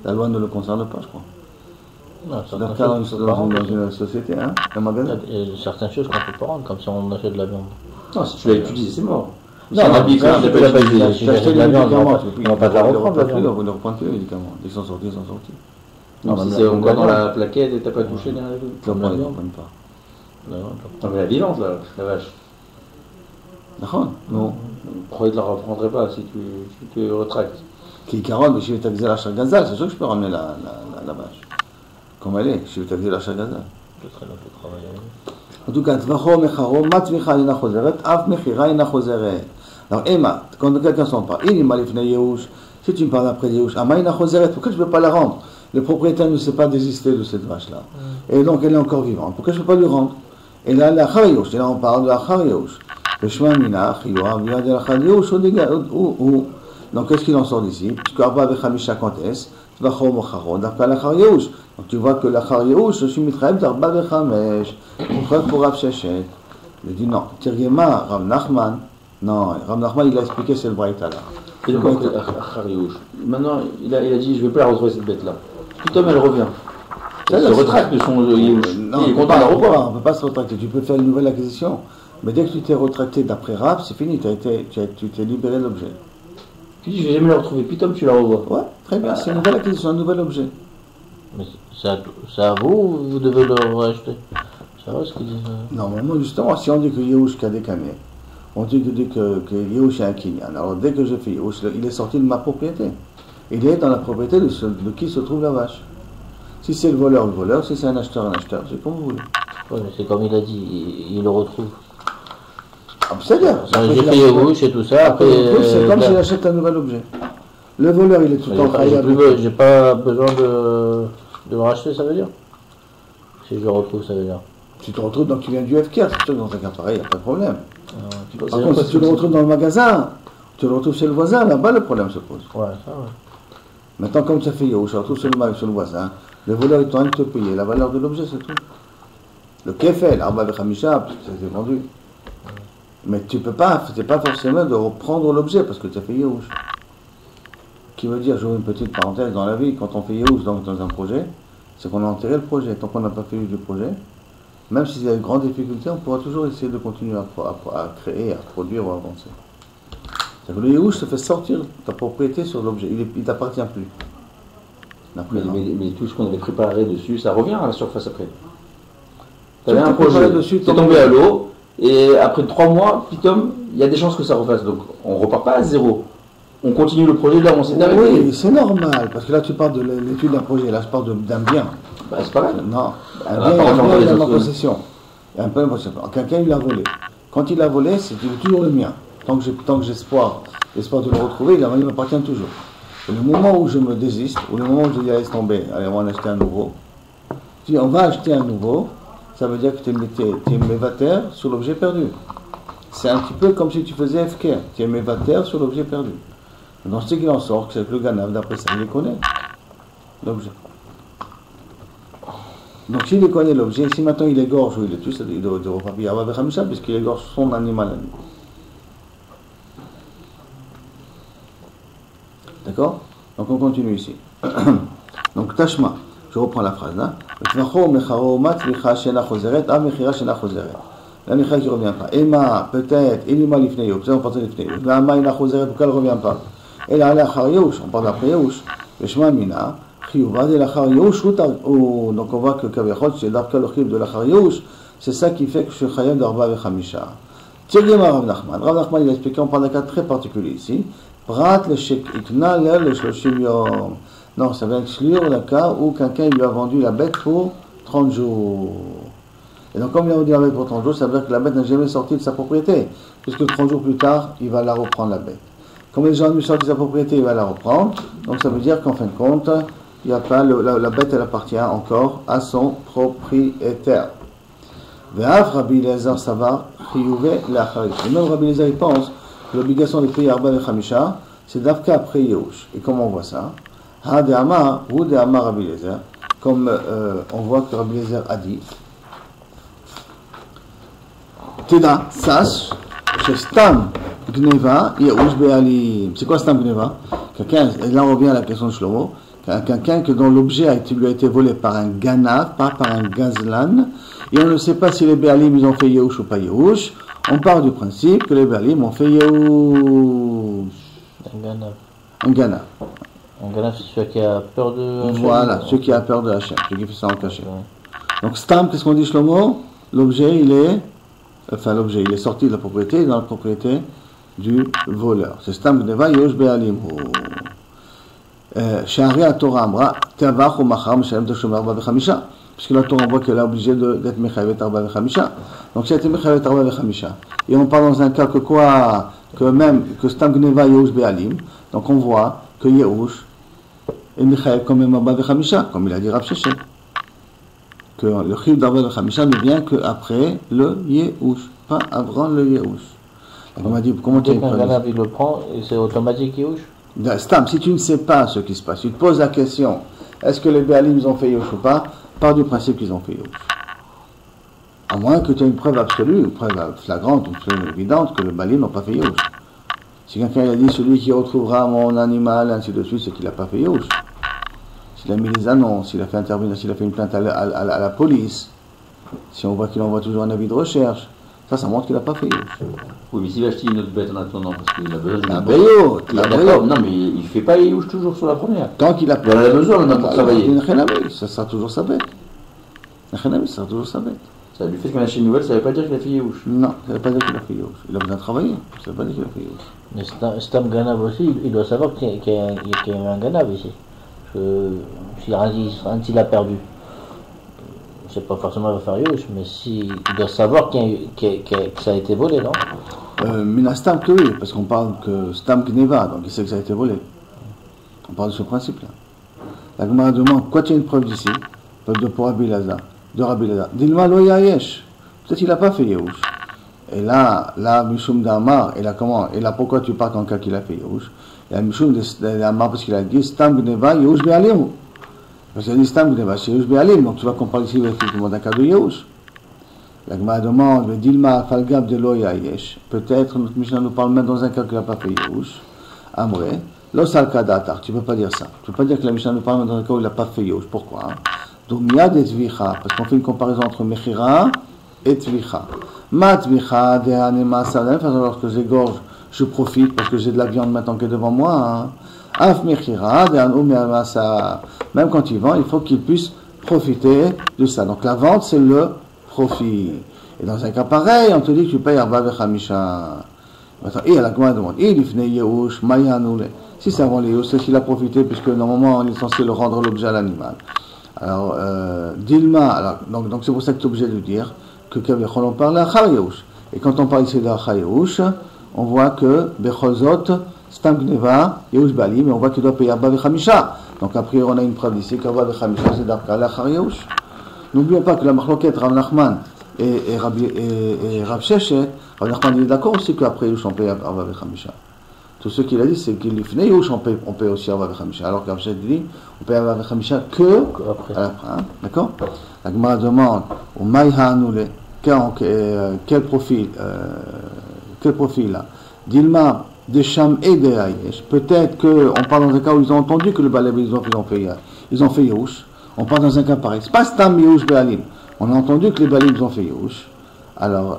la loi ne le concerne pas, je crois. Non, Dans une société, hein, un magasin. Il y a certaines choses qu'on ne peut pas rendre, comme si on achète de la viande. Non, si tu l'as utilisé, c'est mort. Non, un habit que tu n'as pas utilisé. Si j'achète de la viande, on ne va pas la reprendre, la viande. On ne reprend plus les médicaments. Ils sont sortis, ils sont sortis. Non, si c'est encore dans la plaquette et tu n'as pas touché derrière la viande. Comme la viande, même pas. Non, mais la vivante, là, la vache. D'accord. Non. Pourquoi il ne la reprendrait pas si tu te retractes? Qui 40, mais si je vais taxer l'achat de gazelle, c'est sûr que je peux ramener la vache. Comme elle est, si je vais taxer l'achat de gazelle. Je serai là pour travailler. En tout cas, Tvacho Mecharo, Matvicha Ina Chozeret, Af Mechira Ina Chozeret. Alors, Emma, quand quelqu'un s'en parle, il m'a lifne Yehush, si tu me parles après Yehush, Ama Ina Chozeret, pourquoi je ne peux pas la rendre? Le propriétaire ne s'est pas désisté de cette vache-là. Et donc, elle est encore vivante. Pourquoi je ne peux pas lui rendre? Et là, la Chariouch, et là, on parle de la Chariouch. Le Shema Mina, Chiyua, Via de la Chariouch, donc, qu'est-ce qu'il en sort d'ici? Puisque Abba Vechamisha, quand est-ce? Tvacho Mecharo, d'après la Chariouch. Donc tu vois que la Chariouch, je suis mitraïb d'Arba Vechamesh, pour Rav Shechet. Il dit non. Tirgema, Rav Nachman, non, Rav Nachman il a expliqué c'est le Braïta là. Et donc, Chariouch. Maintenant, il a dit je ne vais pas la retrouver cette bête-là. Putain, elle revient. Il se retracte de son Yehush. Il est content de la reprendre. On ne peut pas se retracter, tu peux faire une nouvelle acquisition. Mais dès que tu t'es retracté d'après Rav, c'est fini, tu t'es libéré de l'objet. Tu dis je ne vais jamais la retrouver, putain, tu la revois. Ouais, très bien, c'est une nouvelle acquisition, un nouvel objet. Mais c'est à vous ou vous devez le racheter? C'est vrai ce qu'ils disent. Normalement, justement, si on dit que Yehush a décané, on dit que Yehush est un Kinyan. Alors dès que j'ai fait Yehush, il est sorti de ma propriété. Il est dans la propriété de qui se trouve la vache. Si c'est le voleur, si c'est un acheteur, c'est comme vous voulez. Oui, mais c'est comme il a dit, il le retrouve. Ah, c'est-à-dire, j'ai fait Yehush et tout ça. Après, c'est comme s'il achète un nouvel objet. Le voleur, il est tout le temps travaillé avec. J'ai pas besoin de le racheter, ça veut dire? Si je le retrouve, ça veut dire? Tu te retrouves, donc tu viens du FK, c'est sûr que dans un cas pareil, il n'y a pas de problème. Par contre, si tu le retrouves dans le magasin, tu le retrouves chez le voisin, là-bas le problème se pose. Ouais, ça, ouais. Maintenant, comme ça fait Yehush, tu retrouves chez le voisin, le voleur est en train de te payer la valeur de l'objet, c'est tout. Le kefel, l'arba vechamisha, c'est vendu. Mais tu peux pas, c'est pas forcément de reprendre l'objet parce que tu as fait Yehush. Qui veut dire, j'ouvre une petite parenthèse dans la vie, quand on fait Yehush dans un projet, c'est qu'on a enterré le projet. Tant qu'on n'a pas fait le projet, même s'il y a de grandes difficultés, on pourra toujours essayer de continuer à créer, à produire ou à avancer. C'est-à-dire que le Yehush te fait sortir ta propriété sur l'objet, il ne t'appartient plus. Mais tout ce qu'on avait préparé dessus, ça revient à la surface après. Tu avais un projet, dessus, tu es tombé à l'eau, et après 3 mois, putain, il y a des chances que ça refasse. Donc on ne repart pas à zéro. On continue le projet là où on s'est arrêté. Oui, c'est normal, parce que là tu parles de l'étude d'un projet, là je parle d'un bien. Bah, c'est pareil. Non, un bien il est en possession. Quelqu'un il l'a volé. Quand il l'a volé, c'est toujours le mien. Tant que j'ai l'espoir de le retrouver, il m'appartient toujours. Et le moment où je me désiste, ou le moment où je dis laisse tomber, allez on va en acheter un nouveau, si on va acheter un nouveau, ça veut dire que tu es mévataire sur l'objet perdu. C'est un petit peu comme si tu faisais FK, tu es mévataire sur l'objet perdu. Donc ce qu'il en sort, c'est que le Ganav, d'après ça, il les connaît, l'objet. Donc s'il les connaît l'objet, si maintenant il égorge ou il le tue, il doit repartir avec Hamisha, puisqu'il égorge son animal à lui. D'accord? Donc on continue ici. Donc Tashma, je reprends la phrase là. La Micha qui ne revient pas. Emma, peut-être, Elima Lifneyo, peut-être on parle de Lifneyo. La Maïna Chozeret, pourquoi elle ne revient pas? Et là, Achar Yehush, on parle d'après Yehush. Le Shema Mina, Chiyuvad et l'Achar Yehush, donc on voit que Kavechot, c'est d'Arka le Chiyuv de l'Achar Yehush, c'est ça qui fait que je suis Chayem d'Arba Vechamisha. Tirgema Rav Nachman. Rav Nachman, il a expliqué, on parle d'un cas très particulier ici. Prat le Shek Ikna, le Shloshim Yom. Non, ça vient exclure le cas où quelqu'un lui a vendu la bête pour 30 jours. Et donc, comme il a vendu la bête pour 30 jours, ça veut dire que la bête n'a jamais sorti de sa propriété. Puisque 30 jours plus tard, il va la reprendre, la bête. Comme les gens ont sorti de sa propriété, il va la reprendre. Donc, ça veut dire qu'en fin de compte, il y a pas la bête, elle appartient encore à son propriétaire. Ve'af Rabbi Eliezer Savar, Chiyuve Le'achari. Et même Rabbi Eliezer, il pense que l'obligation de payer Arba Vechamisha, c'est d'Afka après Yehush. Et comment on voit ça? Ha de Amar, ou de Amar Rabbi Eliezer. comme on voit que Rabbi Eliezer a dit, Teda, sache, que Stam Gneva, Yehush Be'alim. C'est quoi Stam Gneva? Quelqu'un, et là on revient à la question de Shlomo, quelqu'un dont l'objet lui a été volé par un ganav, pas par un gazlan, et on ne sait pas si les Be'alim ils ont fait Yehush ou pas Yehush. On part du principe que les Be'alim ont fait Yehush. Un ganav. Un ganav, c'est celui qui a peur de Hachem. Voilà, celui qui a peur de Hachem, celui qui fait ça en cachet. Ouais. Donc Stam, qu'est-ce qu'on dit Shlomo? L'objet, il est sorti de la propriété, il est dans la propriété du voleur. C'est Stam Gneva Yehush Be'alim. Sha'ari HaTorah Amra, Tavach ou Machar Meshalem Tashum Arba V'Chamisha. Puisque la Torah voit qu'elle est obligée d'être Mechayevet Arba V'Chamisha. Donc si elle était Mechayevet Arba V'Chamisha. Et on parle dans un cas que quoi? Que Stam Gneva Yehush Be'alim. Donc on voit que Yehush est Mechayev quand même Arba V'Chamisha, comme il a dit Rav Sheshet. Que le Chiyuv d'Arba V'Chamisha ne vient qu'après le Yehush, pas avant le Yehush. On m'a dit, comment tu as un ganav, il le prend et c'est automatique Yehush? Stam, si tu ne sais pas ce qui se passe, tu te poses la question, est-ce que les Béalim ont fait Yehush ou pas? Part du principe qu'ils ont fait Yehush. À moins que tu aies une preuve absolue, une preuve flagrante, une preuve évidente que les Béalim n'ont pas fait Yehush. Si quelqu'un a dit, celui qui retrouvera mon animal, ainsi de suite, c'est qu'il n'a pas fait Yehush. S'il a mis les annonces, s'il a fait intervenir, s'il a fait une plainte à la police, si on voit qu'il envoie toujours un avis de recherche, ça montre qu'il n'a pas fait Yehush. Oui, mais s'il va acheter une autre bête en attendant, parce qu'il a besoin d'une bête. D'accord, non, mais il ne fait pas Yehush toujours sur la première. Tant qu'il a besoin maintenant pour travailler. Ça sera toujours sa bête. Ça sera toujours sa bête. Ça lui fait qu'on achète une nouvelle, ça ne veut pas dire qu'il a fait Yehush. Non, ça ne veut pas dire qu'il a fait Yehush. Il a besoin de travailler, ça ne veut pas dire qu'il a fait Yehush. Mais Stam Ganav aussi, il doit savoir qu'il y a un Ganav ici. S'il a perdu, c'est pas forcément il va faire Yehush, mais il doit savoir que ça a été volé, non? Minastam que oui, parce qu'on parle que Stam Gneva, donc il sait que ça a été volé. On parle de ce principe-là. La Gemara demande, quoi tu as une preuve d'ici? Pour Rabbi Eliezer, de Rabbi Eliezer. Dis-moi lo yayesh. Peut-être qu'il n'a pas fait Yehush. Et là, Mishum d'Amar, et là comment? Et là pourquoi tu parles en cas qu'il a fait Yehush? Il y a Mishum d'Amar parce qu'il a dit Stam Gneva Yehush Be'alim. Parce qu'il a dit Stam Gneva Yehush Be'alim, donc tu vas comparer ici effectivement d'un cas de Yehush. La Gemara demande, Dilma Falgab de lo yayesh. Peut-être notre Mishnah nous parle même dans un cas qu'il n'a pas fait Yehush. Amré, lo salkadatar. Tu ne peux pas dire ça. Tu ne peux pas dire que la Mishnah nous parle même dans un cas où il n'a pas fait Yehush. Pourquoi? Dumiyad et Tvicha, parce qu'on fait une comparaison entre Mechira et Tvicha. Ma Tvicha de Hanema Sadem, lorsque j'égorge, je profite parce que j'ai de la viande maintenant qui est devant moi. Af Mechira de Hanema Sadem. Même quand il vend, il faut qu'il puisse profiter de ça. Donc la vente, c'est le profit. Et dans un cas pareil, on te dit que tu payes Arba V'Chamisha. Et à la Gemara demande, il ifnei Yehush, Mayanule. Si c'est avant les Yehush, c'est qu'il a profité, puisque normalement on est censé le rendre l'objet à l'animal. Alors, Dilma, alors, donc c'est pour ça que tu es obligé de dire que on parle à Yehush. Et quand on parle ici de Yehush, on voit que Bechozot, Stam Gneva, Yehush Bali, mais on voit qu'il doit payer Arba V'Chamisha. Donc a priori on a une preuve ici qu'Arba V'Chamisha c'est d'Arka Yehush. N'oublions pas que la Machloket Rav Nachman et Rav Sheshet, Rav Nachman il est d'accord aussi qu'après Yehush on paye Arba V'Chamisha. Tout ce qu'il a dit, c'est qu'il est fini Yehush, on paye aussi Arba V'Chamisha. Alors que Rav Sheshet dit, on paye Arba V'Chamisha que à l'après. Hein? D'accord? La Gemara demande, au Maïha Anoulé, quel profil là? Dilma, des Sham et des Hayesh. Peut-être qu'on parle dans un cas où ils ont entendu que le Balab ils ont fait Yehush. On parle dans un cas pareil. C'est pas Stam Yehush Be'alim. On a entendu que les Balim ont fait Yehush. Alors,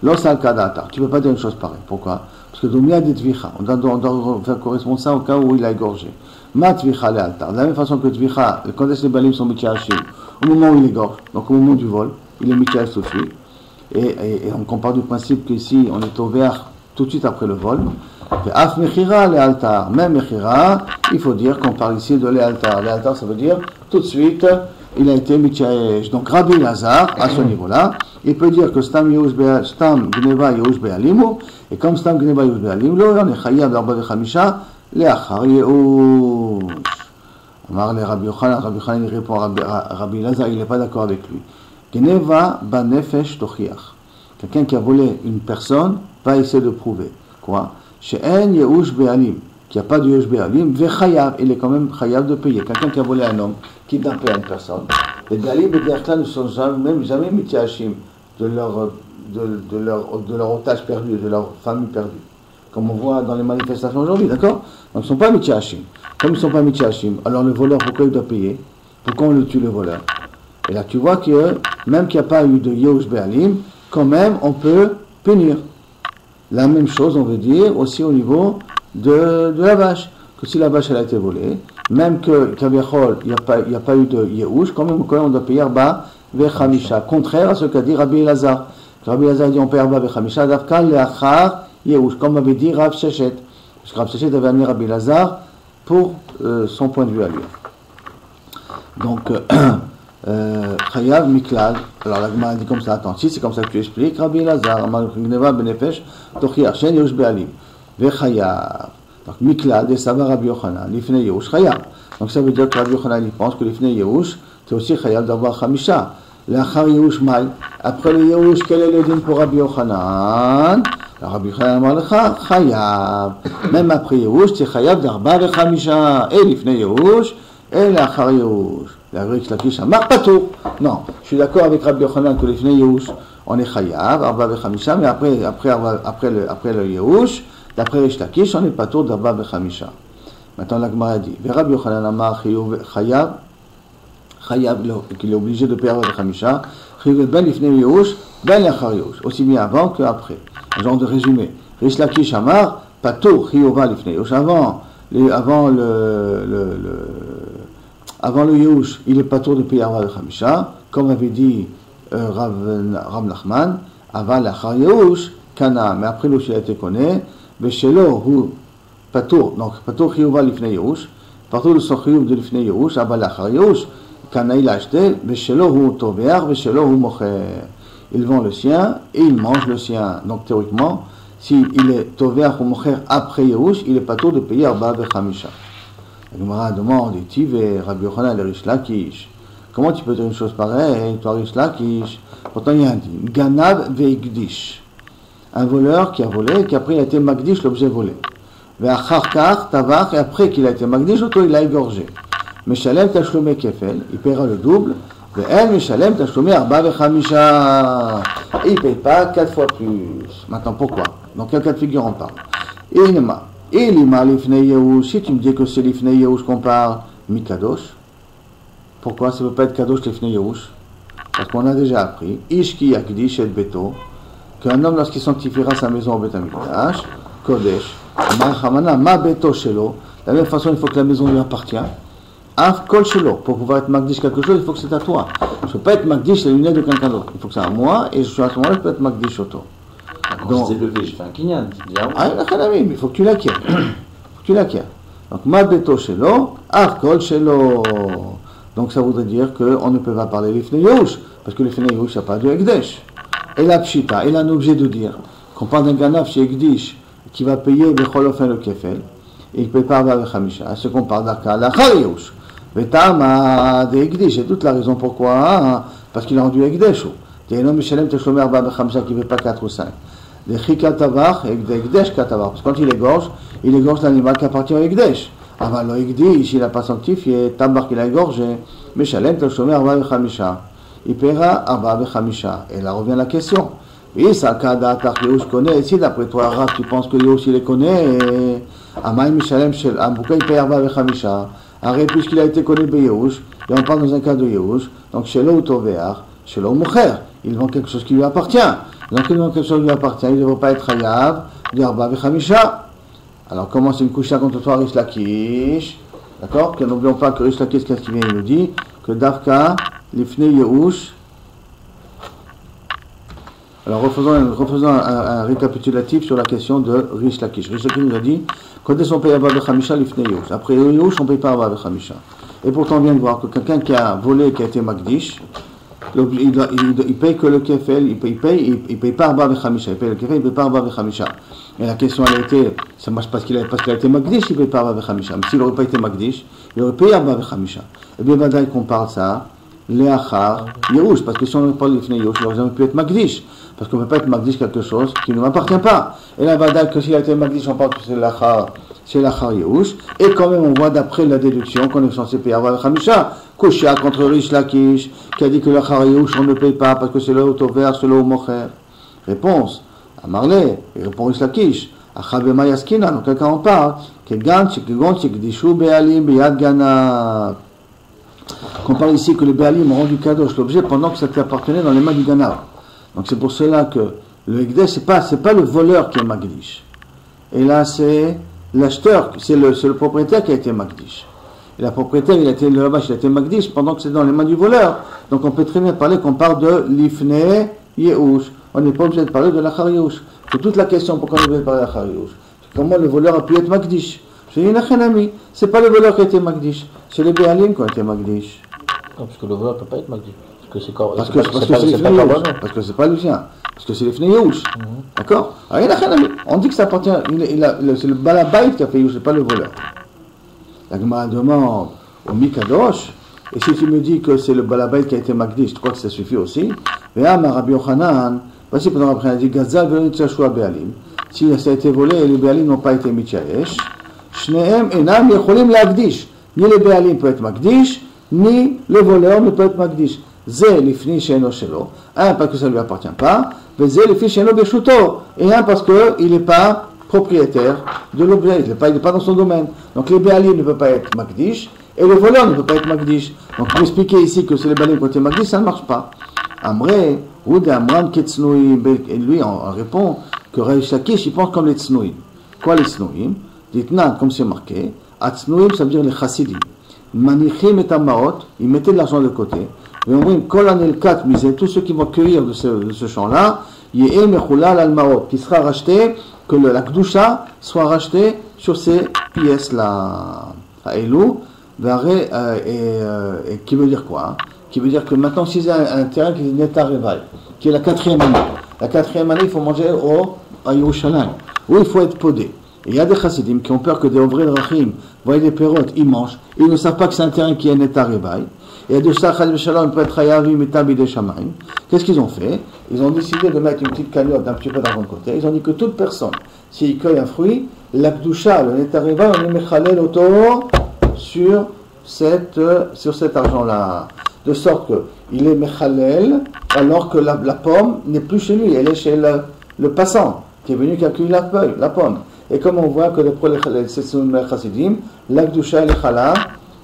Los Al-Kadatar, tu ne peux pas dire une chose pareille. Pourquoi? Parce que Doumia dit Tvicha. On doit faire correspondre ça au cas où il a égorgé. Ma Tvicha le Altar. De la même façon que Tvicha, quand est-ce que les Balim sont Mitchahachim? Au moment où il égorge, donc au moment du vol, il est Mitchahach tout de suite. Et on compare du principe qu'ici, on est au vert tout de suite après le vol. Af Mechira le Altar. Même Mechira, il faut dire qu'on parle ici de le Altar. Le Altar, ça veut dire tout de suite, il a été Mitchahach. Donc Rabbi Eliezer, à ce niveau-là, il peut dire que Stam Gneva Yehush Be'alimu, et comme Stam Gneva Yehush Be'alimu, on est Chayav d'Arba V'Chamisha, Le'achar Yehush. Amar le Rabbi Yochanan, il répond à Rabbi Eliezer, il n'est pas d'accord avec lui. Gneva Banefesh Tochiach. Quelqu'un qui a volé une personne va essayer de prouver. Quoi? She'en Yehush Be'alim. qu'il n'y a pas de Yehush Be'alim, Vechayav, il est quand même Chayav de payer. Quelqu'un qui a volé un homme, kidnappé une personne. Les Be'alim et Derkla ne sont jamais Mithiachim de leur otage perdu, de leur famille perdue. Comme on voit dans les manifestations aujourd'hui, d'accord? Donc ils ne sont pas Mithiachim. Comme ils ne sont pas Mithiachim, alors le voleur, pourquoi il doit payer? Pourquoi on le tue, le voleur? Et là, tu vois que même qu'il n'y a pas eu de Yehush Be'alim, quand même, on peut punir. La même chose, on veut dire, aussi au niveau de la vache. Que si la vache, elle a été volée, même que Kaviachol, il n'y a pas eu de Yehush, quand même, on doit payer Arba Vechamisha. Contraire à ce qu'a dit Rabbi Elazar. Rabbi Elazar dit on paye Arba Vechamisha, Davka Leachar Yehush, comme avait dit Rav Shechet. Parce que Rav Shechet avait amené Rabbi Elazar pour son point de vue à lui. Donc, Chayav Miklal, alors la Gemara dit comme ça, attends, si c'est comme ça que tu expliques, Rabbi Elazar, Amar Gneva Benefesh, Tochiach, Shen Yehush Be'alim, Vechayav, donc Miklal, des Sava Rabbi Yochanan, Lifnei Yehush, Chayav. Donc ça veut dire que Rabbi Yochanan, il pense que Lifnei Yehush, c'est aussi Chayav d'avoir Chamisha. L'Achar Yehush Maï, après le Yehush, quel est le din pour Rabbi Yochanan? Rabbi Yochanan Amar Lecha, Chayav. Même après Yehush, c'est Chayav d'Arba Vechamisha, et Lifnei Yehush, et l'Achar Yehush. La Rish Lakish Amar Pato. Non, je suis d'accord avec Rabbi Yochanan que les Fnei Yehush, on est Chayav, Arba Vechamisha, mais après le Yehush, d'après Rish Lakish, on est Pato d'Arba Vechamisha. Maintenant, la Gemara dit, Rabbi Yochanan Amar Chayav, qu'il est obligé de payer Arba Vechamisha, Chayav ben l'Ifnei Yehush, ben l'Achar Yehush, aussi bien avant qu'après. Un genre de résumé. Rish Lakish Amar Pato, Chiyova l'Ifnei Yehush, avant le Yehush, il est pas tour de payer Arba Vechamisha, comme avait dit Rav Nachman, avant l'Achar Yehush, Kana, mais après le il a été connu, Veshelo, hu Patur, donc Patur Chiyuva l'Ifnei Yehush, Patur le Sochiyuv de l'Ifnei Yehush, avant l'Achar Yehush, Kana il a acheté, Veshelo hu Tover, Veshelo hu Mocher. Il vend le sien et il mange le sien. Donc théoriquement, s'il est Tover ou Mocher après Yehush, il est pas tour de payer Arba Vechamisha. La Gemara demande, Tive, Rabbi Yochanan et Rish Lakish. Comment tu peux dire une chose pareille, toi Rish Lakish? Pourtant il y a un dit, Ganav ve'igdish. Un voleur qui a volé, qui après il a été magdish, l'objet volé. Ve'acharkar, tavach, et après qu'il a été magdish, l'auto il a égorgé. Meshalem tashlume kefel, il paiera le double. Ve'el meshalem tashlume arba vechamisha. Il ne paye pas 4 fois plus. Maintenant pourquoi? Dans quel cas de figure on parle? Inema. Et l'ima l'ifnei Yehush, si tu me dis que c'est l'ifnei Yehush qu'on parle, mi kadosh. Pourquoi ça ne peut pas être kadosh l'ifnei Yehush? Parce qu'on a déjà appris, ishki yakdish et beto, qu'un homme lorsqu'il sanctifiera sa maison au Bet Hamikdash, kodesh, ma chamana, ma beto shelo, de la même façon il faut que la maison lui appartient. Af kol shelo, pour pouvoir être magdish quelque chose, il faut que c'est à toi. Je ne peux pas être magdish les lunettes de quelqu'un d'autre. Il faut que c'est à moi, et à ce moment-là, je peux être magdish auto. Quand je t'ai levé, je fais un kinyan. Mais il faut que tu l'acquières. Donc, ma beto shelo, af kol shelo. Donc, ça voudrait dire qu'on ne peut pas parler l'ifnei Yehush, parce que l'ifnei Yehush, il n'y a pas de Ekdesh. Et la pshita, il a un objet de dire qu'on parle d'un ganav chez Ekdish qui va payer le kefel, et il ne paye pas Arba Vechamisha. Ce qu'on parle d'Arka, l'Achar Yehush. Vetama de Ekdish, c'est toute la raison pourquoi, parce qu'il a rendu Ekdesh. Il y a un homme Mishalem Teshlomé Arba Vechamisha qui ne paye pas 4 ou 5. Les Chikatavar et Ekdesh Katavar. Parce que quand il égorge l'animal qui appartient au Ekdesh. Avant le Ekdish, il n'a pas sanctifié, Tabar qu'il a égorgé, Mishalem Teshlomé Arba Vechamisha. Il paiera Arba Vechamisha. Et là revient la question. Oui, ça, Kada, Yehush connaît. Si d'après toi, Rav, tu penses que Yehush, il les connaît, Amay Mishalem Shel Am, pourquoi il paye Arba Vechamisha? Arrête, puisqu'il a été connu de Yehush, et on parle dans un cas de Yehush, donc Shelo Toveach, Shelo Mocher. Il vend quelque chose qui lui appartient. Donc, il vend quelque chose qui lui appartient, il ne devrait pas être Chayav, d'Arba Vechamisha. Alors, comment c'est une coucha contre toi, Rish Lakish? D'accord? N'oublions pas que Rish Lakish, qu'est-ce qu'il vient? Il nous dit que Davka, l'Ifnei Yehush. Alors, refaisons un récapitulatif sur la question de Rish Lakish. Rish Lakish nous a dit quand on paye Arba Vechamisha, l'Ifnei Yehush. Après Yehush, on ne paye pas Arba Vechamisha. Et pourtant, on vient de voir que quelqu'un qui a volé, qui a été Magdish, il paye que le kefel, il paye pas Arba Vechamisha, il paye le kefel, il paye pas Arba Vechamisha. Et la question elle a été, ça marche parce qu'il a été Magdish, il paye pas Arba Vechamisha. Mais s'il n'aurait pas été Magdish, il aurait payé Arba Vechamisha. Et bien, maintenant qu'on parle ça, Léachar, Yerouch, parce que si on ne parle de Yerouch, il aurait jamais pu être Magdish, parce qu'on ne peut pas être Magdish quelque chose qui ne m'appartient pas. Et là, que s'il a été Magdish, on parle que c'est Léachar Yerouch, et quand même on voit d'après la déduction qu'on est censé payer avoir le Khamisha, Koshia contre Rish Lakish, qui a dit que Léachar Yerouch on ne paye pas parce que c'est le Autover, c'est le Mocher. Réponse, à Marley, il répond Rish Lakish, Achabema Yaskina, donc quelqu'un en parle, qu'on parle ici que les Béalim ont rendu Kadosh l'objet pendant que ça appartenait dans les mains du Ganav. Donc c'est pour cela que le Ekdesh, c'est pas le voleur qui est Magdish. Et là c'est l'acheteur, c'est le propriétaire qui a été Magdish. Et la propriétaire, il a été Magdish pendant que c'est dans les mains du voleur. Donc on peut très bien parler qu'on parle de l'Ifne Yehush. On n'est pas obligé de parler de l'Achar Yehush. C'est toute la question pourquoi on est obligé de parler de l'Achar Yehush. Comment le voleur a pu être Magdish? Je dis, c'est pas le voleur qui a été Magdish, c'est les Béalim qui ont été Magdish. Non, parce que le voleur ne peut pas être Magdish. Parce que c'est pas le sien. Parce que c'est les Fnei Yehush. D'accord? On dit que ça appartient, c'est le Balabait qui a fait Yehush, c'est pas le voleur. La Gemara demande au Mikadosh, et si tu me dis que c'est le Balabait qui a été Magdish, tu crois que ça suffit aussi? Mais Rabbi Yochanan, voici pendant après, on a dit Gazal venu Tchashua Béalim. Si ça a été volé, les Béalim n'ont pas été Mitchayesh. Shnehem enam yecholim la'agdish. Ni le Béalim peut être Magdish, ni le voleur ne peut être Magdish. Zé l'ifni she'eno shelo. Un parce que ça ne lui appartient pas. Zé l'ifni she'eno beshuto. Et un parce qu'il n'est pas propriétaire de l'objet. Il n'est pas dans son domaine. Donc les Béalim ne peuvent pas être Magdish. Et le voleur ne peut pas être Magdish. Donc pour expliquer ici que c'est les Béalim qui ont été Magdish, ça ne marche pas. Amré, ou d'Amran Ketsnoïm. Et lui, on répond que Reish Lakish, il pense comme les Tsnoïm. Quoi les Tsnoïm? Dites-nan, comme c'est marqué, Atznoïm, ça veut dire les Chassidim. Manichim et Amaot, ils mettaient de l'argent de côté. Et on dit, Kol Anelkat, misé, tous ceux qui vont cueillir de ce champ-là, Ye'e Mechulal al-Maot, qui sera racheté, que la Kdusha soit rachetée sur ces pièces-là. À Elou, et qui veut dire quoi? Qui veut dire que maintenant, si c'est un terrain qui est Neta Revaï, qui est la 4e année. La 4e année, il faut manger à Yerushalayim, où il faut être podé. Il y a des chassidim qui ont peur que des ouvriers Rachim voient des pérotes, ils mangent, ils ne savent pas que c'est un terrain qui est Neta Revaï. Et de ça, Shalom peut être Hayavim et Tabi de Shamaim. Qu'est-ce qu'ils ont fait? Ils ont décidé de mettre une petite cagnotte d'un petit peu d'argent de côté. Ils ont dit que toute personne, s'il cueille un fruit, la Kdusha, le Neta Revaï, on est Mechalel autour sur cet argent-là. De sorte qu'il est Mechalel, alors que la pomme n'est plus chez lui, elle est chez le passant, qui est venu calculer la pomme. Et comme on voit que d'après les Chassidim, la Kdusha est Chala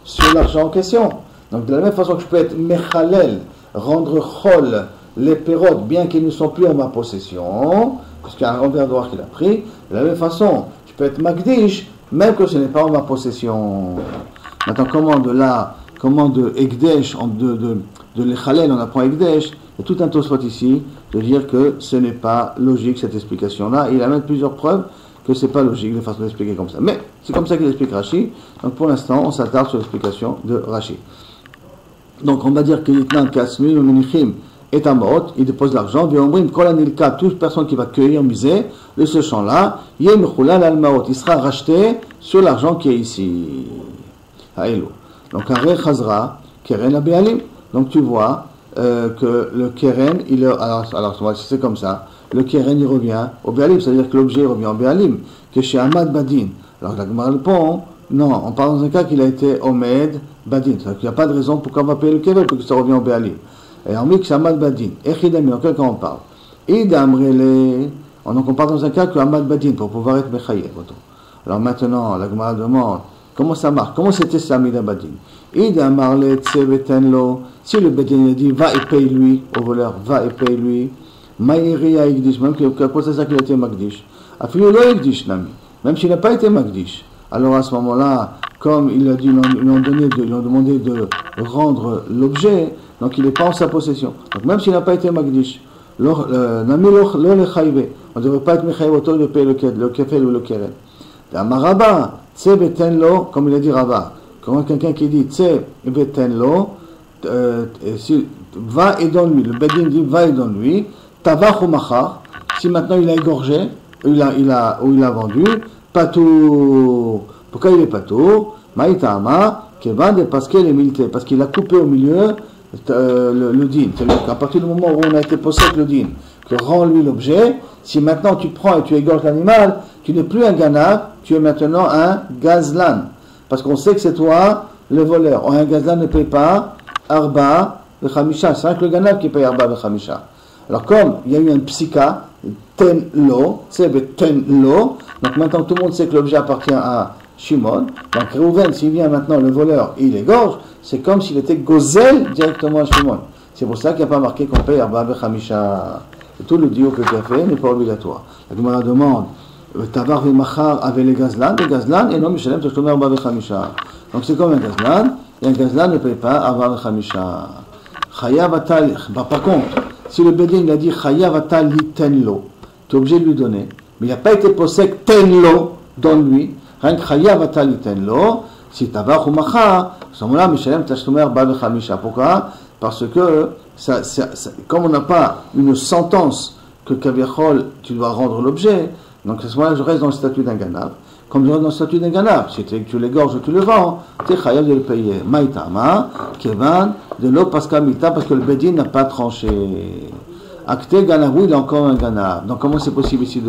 sur l'argent en question. Donc de la même façon que je peux être Mechalel, rendre Chol les pérotes, bien qu'ils ne sont plus en ma possession, parce qu'il y a un revers d'or qu'il a pris, de la même façon, je peux être Magdish, même que ce n'est pas en ma possession. Maintenant, comment de Ekdesh, de l'Echalel, on apprend Ekdesh, il y a tout un tosfot ici, de dire que ce n'est pas logique cette explication-là. Il amène plusieurs preuves que ce n'est pas logique de façon d'expliquer comme ça. Mais c'est comme ça qu'il explique Rashi. Donc pour l'instant, on s'attarde sur l'explication de Rashi. Donc on va dire que Yitnan Kasmi, le Menichim, est à mort, il dépose l'argent, Véomrim, Kolanilka, toute personne qui va cueillir musée de ce champ-là, Yemechulal al-Maot, il sera racheté sur l'argent qui est ici. Haïlou. Donc Aré Chazra, Keren Abéalim. Donc tu vois que le Keren, alors c'est comme ça, le Keren il revient au Béalim, c'est-à-dire que l'objet revient au Béalim, que chez Ahmad Badin. Alors la Gemara répond, non, on parle dans un cas qu'il a été Omed Badin, c'est-à-dire qu'il n'y a pas de raison pourquoi on va payer le Keren, pour que ça revient au Béalim. Et on dit que c'est Ahmad Badin. Echidami, dans quel cas on parle? Idamrele, donc on parle dans un cas que Ahmad Badin, pour pouvoir être Mechayev. Alors maintenant, la Gemara demande, comment ça marche? Comment c'était ça, Amida Badin? Idamarle Tsevetenlo, si le Badin dit va et paye lui, au voleur, va et paye lui, Maïria Igdish, même qu'à cause de ça qu'il a été Magdish. Afilou lo Igdish Nami, même s'il n'a pas été Magdish. Alors à ce moment-là, comme il a dit, ils ont demandé de rendre l'objet, donc il n'est pas en sa possession. Donc même s'il n'a pas été Magdish, Nami lo le Chaïve, on ne devrait pas être Mechaïv autour de payer le Kefel ou le Keren. Amaraba, Tse Betenlo, comme il a dit Rabba, comme quelqu'un qui dit Tse Betenlo, va et donne-lui, le Bedin dit va et donne-lui, Tavach ou Machar, si maintenant il a égorgé, ou il a vendu, Patour. Pourquoi il est Patour? Maïtama, Kevan de Pasquel et Milté, parce qu'il a coupé au milieu le din. C'est-à-dire qu'à partir du moment où on a été possède le din, que rend lui l'objet, si maintenant tu prends et tu égorges l'animal, tu n'es plus un ganav, tu es maintenant un gazlan. Parce qu'on sait que c'est toi le voleur. Un gazlan ne paye pas arba le chamisha. C'est vrai que le ganav qui paye arba le chamisha. Alors comme il y a eu un psika, ten lo, c'est ten lo, donc maintenant tout le monde sait que l'objet appartient à Shimon. Donc Reuven, s'il vient maintenant le voleur et il égorge, c'est comme s'il était gozel directement à Shimon. C'est pour ça qu'il n'y a pas marqué qu'on paye arba le chamisha. Et tout le dio que tu as fait n'est pas obligatoire. La Gemara demande, Tavar v'machar avec les gazlan et non Mishalem Tashlomer arba le chamisha. Donc c'est comme un gazlan, et un gazlan ne paye pas arba le chamisha. Chayav atal, par contre, si le bédin il a dit Chayav atal li tenlo, tu es obligé de lui donner, mais il n'a pas été possède tenlo, donne-lui, rien que Chayav atal li tenlo, si tavar ou machar, à ce moment-là, Mishalem Tashlomer arba le chamisha. Pourquoi? Parce que comme on n'a pas une sentence que Kaviachol, tu dois rendre l'objet, donc à ce moment-là, je reste dans le statut d'un ganav. Comme je reste dans le statut d'un ganav, si tu l'égorges ou tu le vends, tu es chayav de le payer. Maïtama, Kevan, de l'eau paskamita, parce que le bédin n'a pas tranché. Acte ganav, oui, il a encore un ganav. Donc comment c'est possible ici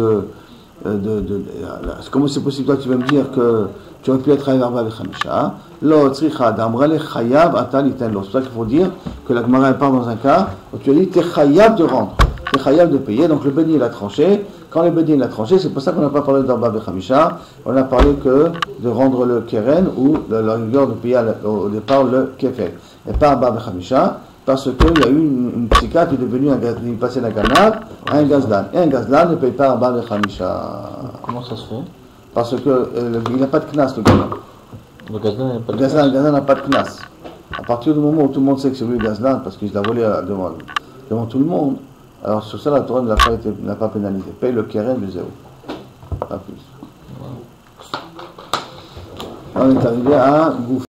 comment c'est possible, toi tu vas me dire que tu aurais pu être chayav arba v'chamisha, lo tzricha d'amrele chayav atal iten lo. C'est pour ça qu'il faut dire que la Gemara part dans un cas où tu as dit tu es chayav de rendre, tu es chayav de payer, donc le bédin il a tranché. Quand le bédin l'a tranché, c'est pour ça qu'on n'a pas parlé d'arba v'chamisha, on a parlé que de rendre le keren ou de la rigueur de payer au départ le kefel, et pas arba v'chamisha, parce qu'il y a eu une psychiatre qui est devenue il est passé d'un ganav à un gazlan. Et un gazlan ne paye pas arba v'chamisha. Comment ça se fait? Parce que il n'a pas de knas, le gazlan. Le gazlan n'a pas de Le gazlan n'a pas de knas. À partir du moment où tout le monde sait que c'est lui le gazlan, parce qu'il l'a volé devant tout le monde, alors sur ça la Torah ne l'a pas pénalisé. Paye le keren du zéro. Pas plus. On est arrivé à Gouf.